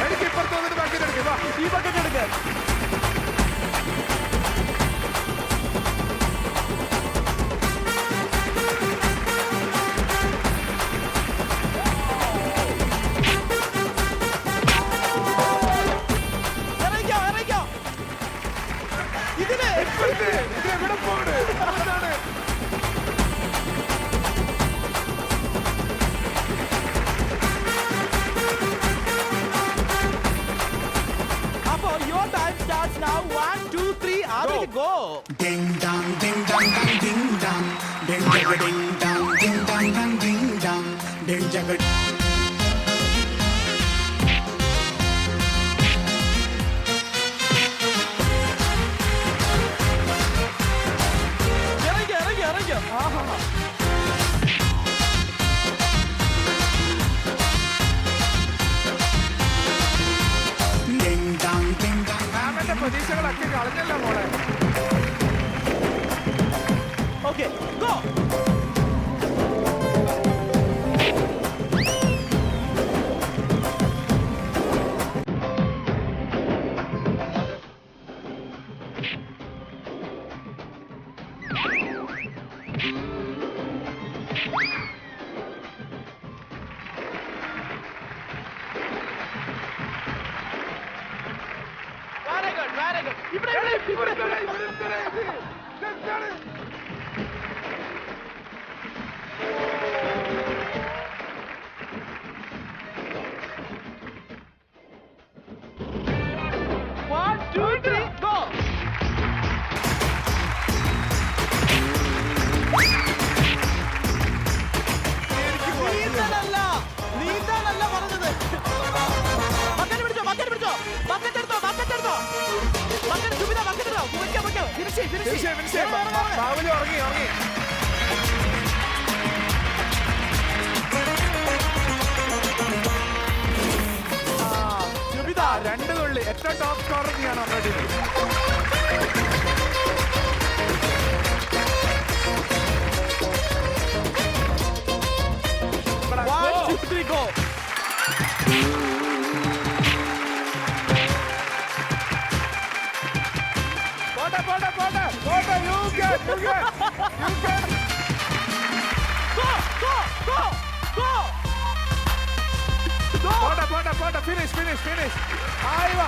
എനിക്ക് ഇപ്പുറത്ത് വന്നിട്ട് ബക്കറ്റ് എടുക്കുക. ഈ ബക്കറ്റ് എടുക്കുക. എവിടെ പോണ്? അപ്പോ your time starts now. 1 2 3 ആദ്യം go. Ding dong, ding dong, dong, ding dong, ding jagga, ding dong, ding dong, dong, ding dong, ding jagga. ഇറങ്ങിക്കോ. Ding dong, ding dong. മാമിന്റെ പ്രതീക്ഷകളൊക്കെ കളഞ്ഞല്ലോ മോളെ. Okay, go. Very good. ഇവിടെ. ബാബുലി ഉറങ്ങി. ജുബിത 2 തുള്ളി. ഏറ്റവും top scorer നീയാണ് നമ്മുടെ ടീമിൽ. Finish. Ahí va.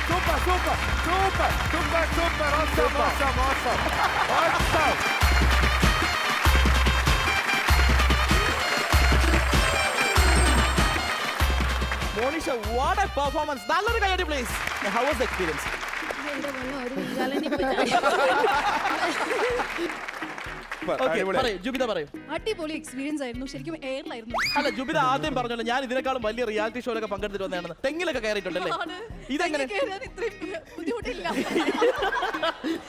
Super. Awesome. Monisha, what a performance. നല്ലൊരു കൈയടി please. How was the experience? Okay, പറയൂ ജുബിത പറയൂ. അടിപൊളി എക്സ്പീരിയൻസ് ആയിരുന്നു, ശരിക്കും എയറിലായിരുന്നു. അല്ല ജുബിത ആദ്യം പറഞ്ഞല്ലോ ഞാൻ ഇതിനേക്കാളും വലിയ റിയാലിറ്റി ഷോയിലൊക്കെ പങ്കെടുത്തിട്ട് വന്നതാണെന്ന്. തെങ്ങിലൊക്കെ കയറിയിട്ടുണ്ടല്ലേ? ഇതെങ്ങനെ? ബുദ്ധിമുട്ടില്ല.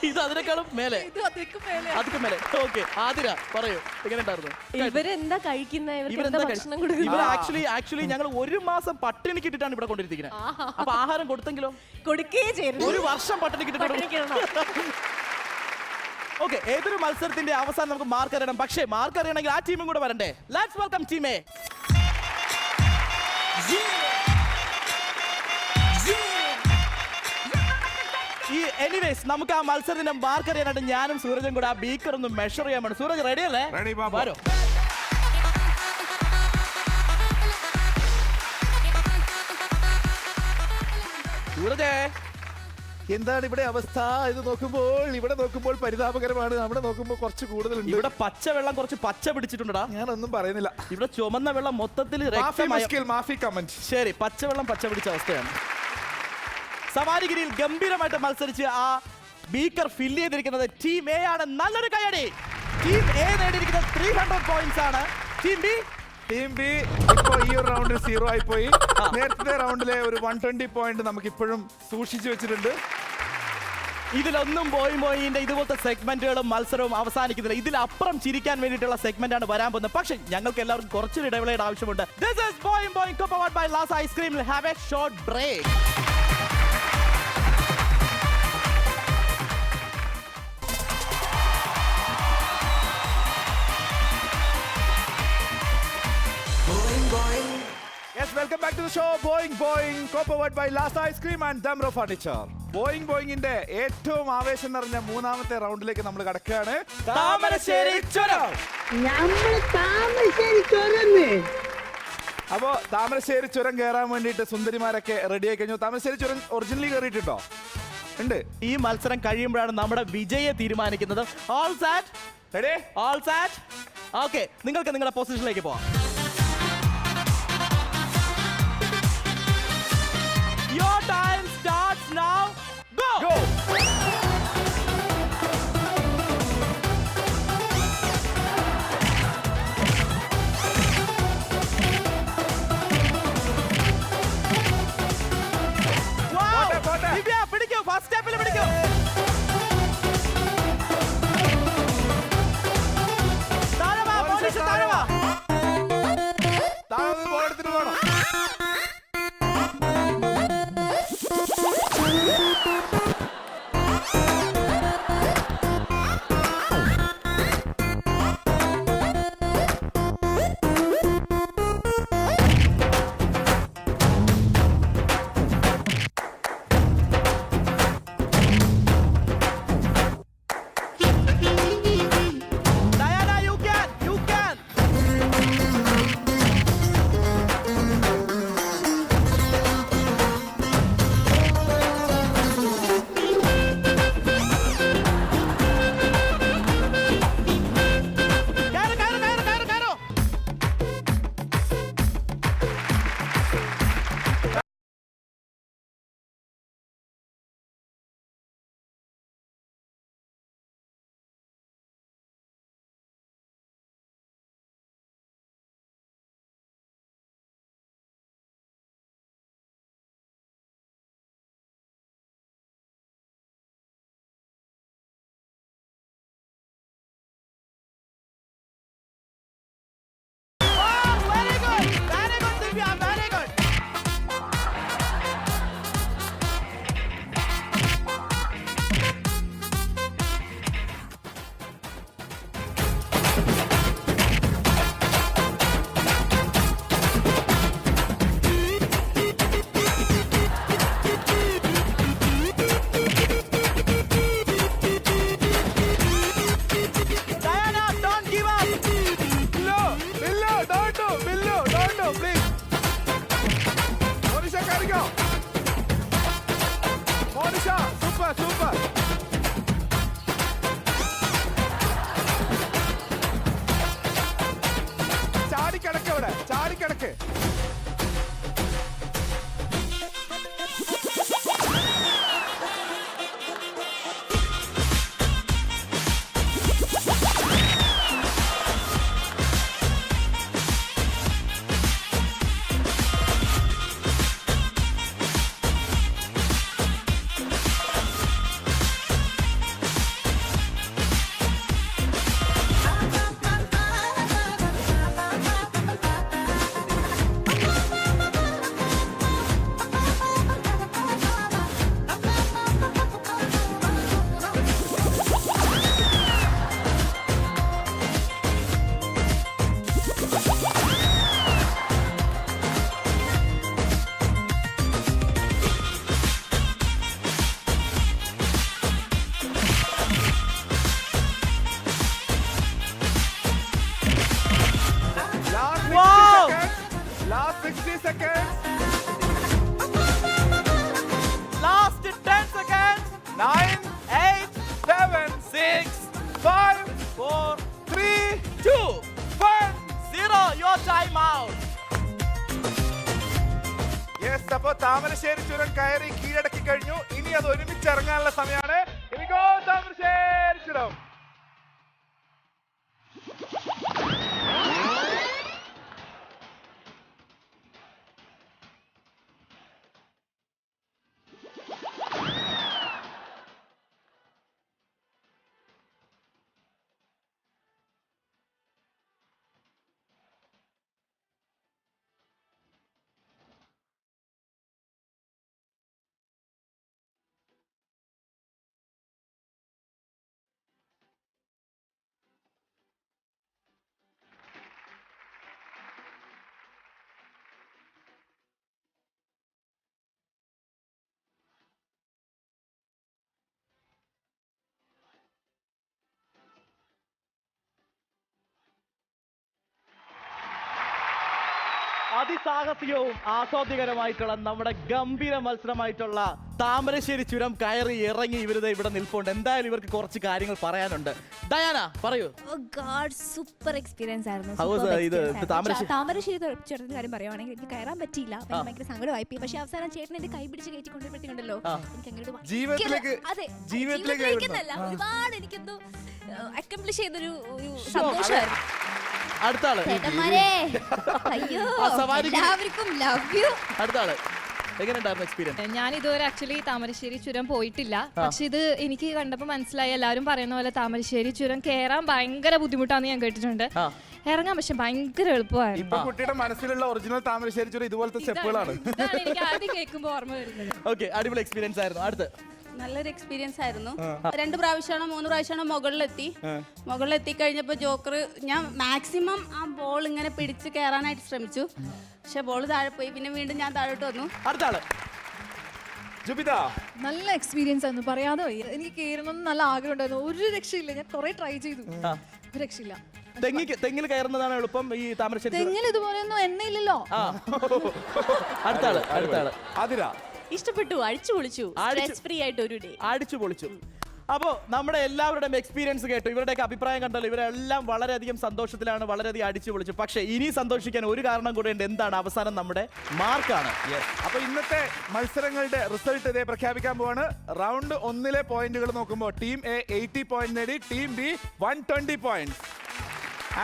ഇത് അതിനേക്കാളും മേലെ. അതൊക്കെ മേലെ. ഓക്കെ ആതിര പറയൂ എങ്ങനെ ഉണ്ടായിരുന്നു? ഇവരെന്താ കഴിക്കുന്നത്? ഭക്ഷണം കൊടുക്കുന്നത്? ഇവർ ആക്ച്വലി ഞങ്ങൾ 1 മാസം പട്ടിണിക്ക് ഇട്ടിട്ടാണ് ഇവിടെ കൊണ്ടിരിക്കുന്നത്. അപ്പൊ ആഹാരം കൊടുത്തെങ്കിലോ? കൊടുക്കുകയും ചെയ്തു. 1 വർഷം പട്ടിണിക്ക് ഇട്ടിട്ട്. ഓക്കെ ഏതൊരു മത്സരത്തിന്റെ അവസാനം നമുക്ക് മാർക്ക് അറിയണം. പക്ഷേ മാർക്ക് അറിയണമെങ്കിൽ ആ ടീമും കൂടെ വരണ്ടേ? Let's welcome team A. Anyways നമുക്ക് ആ മത്സരത്തിന്റെ മാർക്ക് അറിയാനായിട്ട് ഞാനും സൂരജും കൂടെ ആ ബീക്കർ ഒന്ന് മെഷർ ചെയ്യാൻ വേണം. സൂരജ് റെഡി അല്ലേ? വരോ. സൂരജേ എന്താണ് ഇവിടെ അവസ്ഥ? ഇവിടെ നോക്കുമ്പോൾ പരിതാപകരമാണ്. അവിടെ നോക്കുമ്പോൾ കുറച്ച് കൂടുതലുണ്ട്. ഇവിടെ പച്ചവെള്ളം കുറച്ച് പച്ച പിടിച്ചിട്ടുണ്ടടാ. ഞാനൊന്നും പറയുന്നില്ല. ഇവിടെ ചുമന്ന വെള്ളം മൊത്തത്തിൽ മാഫി കമന്റ്. ശരി പച്ചവെള്ളം പച്ച പിടിച്ച അവസ്ഥയാണ്. സവാരിഗിരിയിൽ ഗംഭീരമായിട്ട് മത്സരിച്ച് ആ ബീക്കർ ഫില്ല് ചെയ്തിരിക്കുന്നത് ടീം എ ആണ്. നല്ലൊരു കയ്യടി. ടീം എ നേടിയിരിക്കുന്നത് 300 പോയിന്റ്സ് ആണ്. ടീം ബി ഇപ്പോ ഈ ഒരു റൗണ്ടിൽ 0 ആയി പോയി. നേരത്തെ റൗണ്ടിലെ ഒരു 120 പോയിന്റ് നമുക്ക് ഇപ്പോഴും സൂക്ഷിച്ചു വെച്ചിട്ടുണ്ട്. ഇതിലൊന്നും പോയിന്റെ ഇതുപോലത്തെ സെഗ്മെന്റുകളും മത്സരവും അവസാനിക്കുന്നില്ല. ഇതിലപ്പുറം ചിരിക്കാൻ വേണ്ടിയിട്ടുള്ള സെഗ്മെന്റ് ആണ് വരാൻ പോകുന്നത്. പക്ഷേ ഞങ്ങൾക്ക് എല്ലാവർക്കും കുറച്ചൊരു ഇടവേളയുടെ ആവശ്യമുണ്ട്. This is Boing co-powered by Lasa Ice Cream. We'll have a short break. Yes, welcome back to the show. Boing co-powered by Lasa Ice Cream and Damro Furniture. Boingന്റെ ഏറ്റവും ആവേശം നിറഞ്ഞ 3ാമത്തെ റൗണ്ടിലേക്ക് നമ്മൾ കടക്കുകയാണ്. താമരശ്ശേരി ചുരം. അപ്പോ താമരശ്ശേരി ചുരം കയറാൻ വേണ്ടിയിട്ട് സുന്ദരിമാരൊക്കെ റെഡി ആയി കഴിഞ്ഞു. താമരശ്ശേരി ചുരം ഒറിജിനലി കയറിയിട്ടുണ്ടോ? ഉണ്ട്. ഈ മത്സരം കഴിയുമ്പോഴാണ് നമ്മുടെ വിജയെ തീരുമാനിക്കുന്നത്. All set? Ready? All set? Okay നിങ്ങൾക്ക് നിങ്ങളുടെ പൊസിഷനിലേക്ക് പോവാം. Your time starts now. Go. Divya പിടിക്കൂ. ഫസ്റ്റ് സ്റ്റെപ്പിൽ പിടിക്കൂ. താഴെ വാ. കേറിക്കോ. Monisha super super. ചാടിക്കിടക്ക് അവിടെ, ചാടിക്കിടക്ക്. Last 60 seconds. Last 10 seconds. 9, 8, 7, 6, 5, 4, 3, 2, 1. 0. Your time out. Yes, അപ്പോ താമരശ്ശേരി ചുരം കയറി കീഴടക്കി കഴിഞ്ഞു. ഇനി അത് ഒരുമിച്ച് ഇറങ്ങാനുള്ള സമയമാണ്. Here we go, താമരശ്ശേരി ചുരം. അതിസാഹസികവും ആസ്വാദ്യകരമായിട്ടുള്ള നമ്മുടെ ഗംഭീര മത്സരമായിട്ടുള്ള താമരശ്ശേരി ചുരം കയറി ഇറങ്ങി ഇവരുടെ ഇവിടെ നിൽപ്പുണ്ട്. എന്തായാലും ഇവർക്ക് കുറച്ച് കാര്യങ്ങൾ പറയാനുണ്ട്. ഡയാന പറയൂ. സൂപ്പർ എക്സ്പീരിയൻസ് ആയിരുന്നു. താമരശ്ശേരി ചുരത്തിന്റെ കാര്യം പറയുവാണെങ്കിൽ എനിക്ക് കയറാൻ പറ്റിയില്ല. ഭയങ്കര സങ്കടമായി. പക്ഷെ അവസാനം ചേട്ടൻ എന്റെ കൈ പിടിച്ച് കയറ്റി കൊണ്ടുപോയിട്ടുണ്ടല്ലോ, എനിക്ക് അങ്ങനെ ഒരുപാട് എനിക്കൊന്ന് അക്കംപ്ലിഷ് ചെയ്തൊരു സന്തോഷമായിരുന്നു. അടുത്ത ആള് അയ്യോ എല്ലാവർക്കും ലവ് യു. അടുത്ത ആള് എങ്ങനെയുണ്ടായിരുന്നു എക്സ്പീരിയൻസ്? ഞാൻ ഇതുവരെ ആക്ച്വലി താമരശ്ശേരി ചുരം പോയിട്ടില്ല. പക്ഷെ ഇത് എനിക്ക് കണ്ടപ്പോൾ മനസ്സിലായി, എല്ലാവരും പറയുന്ന പോലെ താമരശ്ശേരി ചുരം കയറാൻ ഭയങ്കര ബുദ്ധിമുട്ടാന്ന് ഞാൻ കേട്ടിട്ടുണ്ട്. ഇറങ്ങാൻ പക്ഷെ ഭയങ്കര എളുപ്പമായിരുന്നു. ഇപ്പൊ കുട്ടിയുടെ മനസ്സിലുള്ള ഒറിജിനൽ താമരശ്ശേരി ചുരം ഇതുപോലത്തെ സ്റ്റെപ്പുകളാണ്. എനിക്ക് ആദ്യം കേൾക്കുമ്പോൾ ഓർമ്മ വരുന്നത്. ഓക്കെ, അടിപൊളി എക്സ്പീരിയൻസ് ആയിരുന്നു. അടുത്ത് നല്ലൊരു എക്സ്പീരിയൻസ് ആയിരുന്നു. 2 പ്രാവശ്യമാണോ 3 പ്രാവശ്യമാണോ മുകളിലെത്തി കഴിഞ്ഞപ്പോൾ ജോക്കർ ഞാൻ മാക്സിമം ആ ബോൾ ഇങ്ങനെ പിടിച്ച് കയറാനായിട്ട് ശ്രമിച്ചു. പക്ഷെ ബോൾ താഴെ പോയി. പിന്നെ വീണ്ടും ഞാൻ താഴോട്ട് വന്നു. അടുത്ത ആള് ജുബിത. നല്ല എക്സ്പീരിയൻസ് ആയിരുന്നു, പറയാതെ വയ്യ. എനിക്ക് കയറണമെന്ന് നല്ല ആഗ്രഹം ഉണ്ടായിരുന്നു. ഒരു രക്ഷയില്ല, ഞാൻ കുറെ ട്രൈ ചെയ്തു, ഒരു രക്ഷയില്ല. തെങ്ങിൽ കയറുന്നതാണ് എളുപ്പം. ഈ താമരശ്ശേരി തെങ്ങിൽ ഇതുപോലെയൊന്നും എണ്ണയില്ലല്ലോ. അടുത്ത ആള് അതിര. ഇഷ്ടപ്പെട്ടു, അടിച്ചു പൊളിച്ചു, ഫ്രീ ആയിട്ട് ഒരു ഡേ അടിച്ചു പൊളിച്ചു. അപ്പോൾ നമ്മുടെ എല്ലാവരുടെയും എക്സ്പീരിയൻസ് കേട്ടു, ഇവരുടെയൊക്കെ അഭിപ്രായം കണ്ടല്ലോ. ഇവരെല്ലാം വളരെയധികം സന്തോഷത്തിലാണ്, വളരെയധികം അടിച്ചു പൊളിച്ചു. പക്ഷേ ഇനി സന്തോഷിക്കാൻ ഒരു കാരണം കൂടെ ഉണ്ട്. എന്താണ്? അവസാനം നമ്മുടെ മാർക്കാണ്. അപ്പൊ ഇന്നത്തെ മത്സരങ്ങളുടെ റിസൾട്ട് ഇതേ പ്രഖ്യാപിക്കാൻ പോവാണ്. റൗണ്ട് 1 പോയിന്റുകൾ നോക്കുമ്പോൾ ടീം എ 80 പോയിന്റ് നേടി, team B 120 point.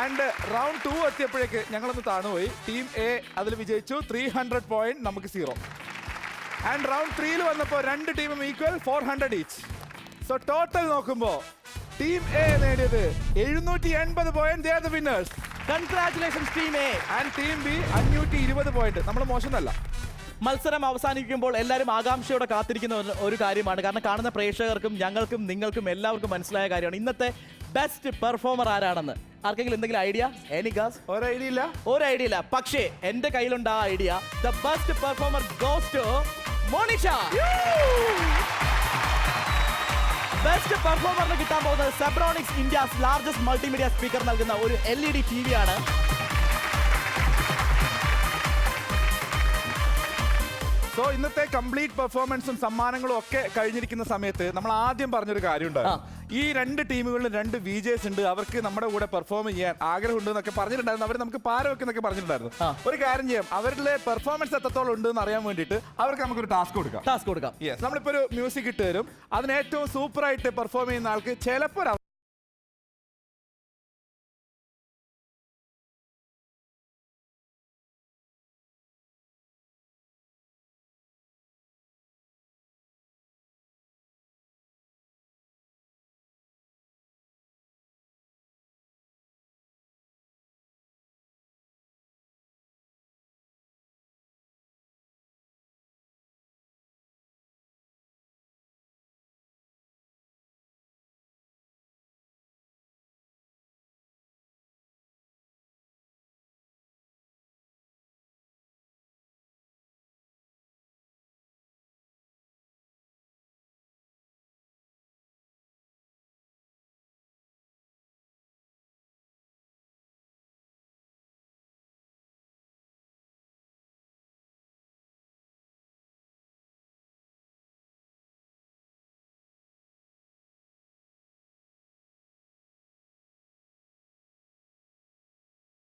And round 2 എത്തിയപ്പോഴേക്ക് ഞങ്ങളൊന്ന് താണുപോയി. ടീം എ അതിൽ വിജയിച്ചു, 300 പോയിന്റ്, നമുക്ക് 0. ആൻഡ് റൗണ്ട് 3 വന്നപ്പോൾ 2 ടീമും ഈക്വൽ, 400 ഈച്ച്. സോ ടോട്ടൽ നോക്കുമ്പോൾ ടീം എ നേടിയത് 780 point. They are the winners. Congratulations team A. And team B 520 point. നമ്മൾ മോശമല്ല. മത്സരം അവസാനിക്കുമ്പോൾ എല്ലാവരും ആകാംക്ഷയോടെ കാത്തിരിക്കുന്ന ഒരു കാര്യമാണ്. കാരണം കാണുന്ന പ്രേക്ഷകർക്കും ഞങ്ങൾക്കും നിങ്ങൾക്കും എല്ലാവർക്കും മനസ്സിലായ കാര്യമാണ് ഇന്നത്തെ ബെസ്റ്റ് പെർഫോമർ ആരാണെന്ന്. ആർക്കെങ്കിലും എന്തെങ്കിലും ഐഡിയ? Any guess? ഒരു ഐഡിയ ഇല്ല. പക്ഷേ എന്റെ കയ്യിലുണ്ട് ആ idea. The best performer goes to Monisha. Best പെർഫോമറിന് കിട്ടാൻ പോകുന്നത് Zebronics India's largest multimedia speaker നൽകുന്ന ഒരു LED TV ആണ്. സോ ഇന്നത്തെ കംപ്ലീറ്റ് പെർഫോമൻസും സമ്മാനങ്ങളും ഒക്കെ കഴിഞ്ഞിരിക്കുന്ന സമയത്ത് നമ്മൾ ആദ്യം പറഞ്ഞൊരു കാര്യം ഉണ്ടായിരുന്നു. ഈ 2 ടീമുകളിലും 2 VJs ഉണ്ട്, അവർക്ക് നമ്മുടെ കൂടെ പെർഫോം ചെയ്യാൻ ആഗ്രഹമുണ്ട് എന്നൊക്കെ പറഞ്ഞിട്ടുണ്ടായിരുന്നു. അവർ നമുക്ക് പാര വെക്കുന്നൊക്കെ പറഞ്ഞിട്ടുണ്ടായിരുന്നു. ഒരു കാര്യം ചെയ്യാം, അവരുടെ പെർഫോമൻസ് എത്രത്തോളം ഉണ്ട് എന്ന് അറിയാൻ വേണ്ടിയിട്ട് അവർക്ക് നമുക്കൊരു ടാസ്ക് കൊടുക്കാം. യെസ്, നമ്മളിപ്പോ ഒരു മ്യൂസിക് ഇട്ട് തരും. അതിന് ഏറ്റവും സൂപ്പർ ആയിട്ട് പെർഫോം ചെയ്യുന്ന ആൾക്ക് ചിലപ്പോൾ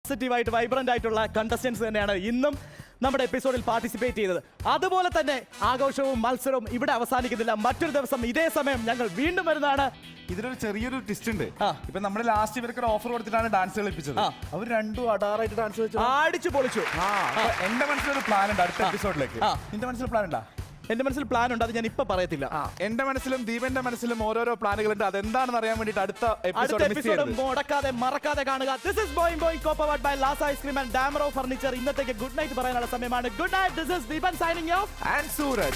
പോസിറ്റീവായിട്ട് വൈബ്രന്റ് ആയിട്ടുള്ള കണ്ടസ്റ്റൻസ് തന്നെയാണ് ഇന്നും നമ്മുടെ എപ്പിസോഡിൽ പാർട്ടിസിപ്പേറ്റ് ചെയ്തത്. അതുപോലെ തന്നെ ആഘോഷവും മത്സരവും ഇവിടെ അവസാനിക്കുന്നില്ല. മറ്റൊരു ദിവസം ഇതേ സമയം ഞങ്ങൾ വീണ്ടും വരുന്നതാണ്. ഇതിലൊരു ചെറിയൊരു ട്വിസ്റ്റ് ഉണ്ട്. ഇപ്പൊ നമ്മൾ ലാസ്റ്റ് ഇവർക്ക് ഒരു ഓഫർ കൊടുത്തിട്ടാണ് ഡാൻസ് കളിപ്പിച്ചത്. അവർ രണ്ടും അടാറായിട്ട് ഡാൻസ് കളിച്ചു, അടിച്ചു പൊളിച്ചു. എന്റെ മനസ്സിലൊരു പ്ലാൻ ഉണ്ട് അടുത്ത എപ്പിസോഡിലേക്ക്. നിന്റെ മനസ്സിൽ പ്ലാൻ ഉണ്ടാ? എന്റെ മനസ്സിൽ പ്ലാൻ ഉണ്ട്, അത് ഞാൻ ഇപ്പൊ പറയത്തില്ല. എന്റെ മനസ്സിലും ദീപന്റെ മനസ്സിലും ഓരോരോ പ്ലാനുകളുണ്ട്. അതെന്താണെന്ന് അറിയാൻ വേണ്ടിട്ട് അടുത്ത എപ്പിസോഡ് മുടക്കാതെ മറക്കാതെ കാണുക. This is Boing Boing co-powered by Lasa Ice Cream and Damro Furniture. ഇന്നത്തേക്ക് ഗുഡ് നൈറ്റ് പറയാനുള്ള സമയമാണ്. Good night. This is Deepan signing off and Suraj.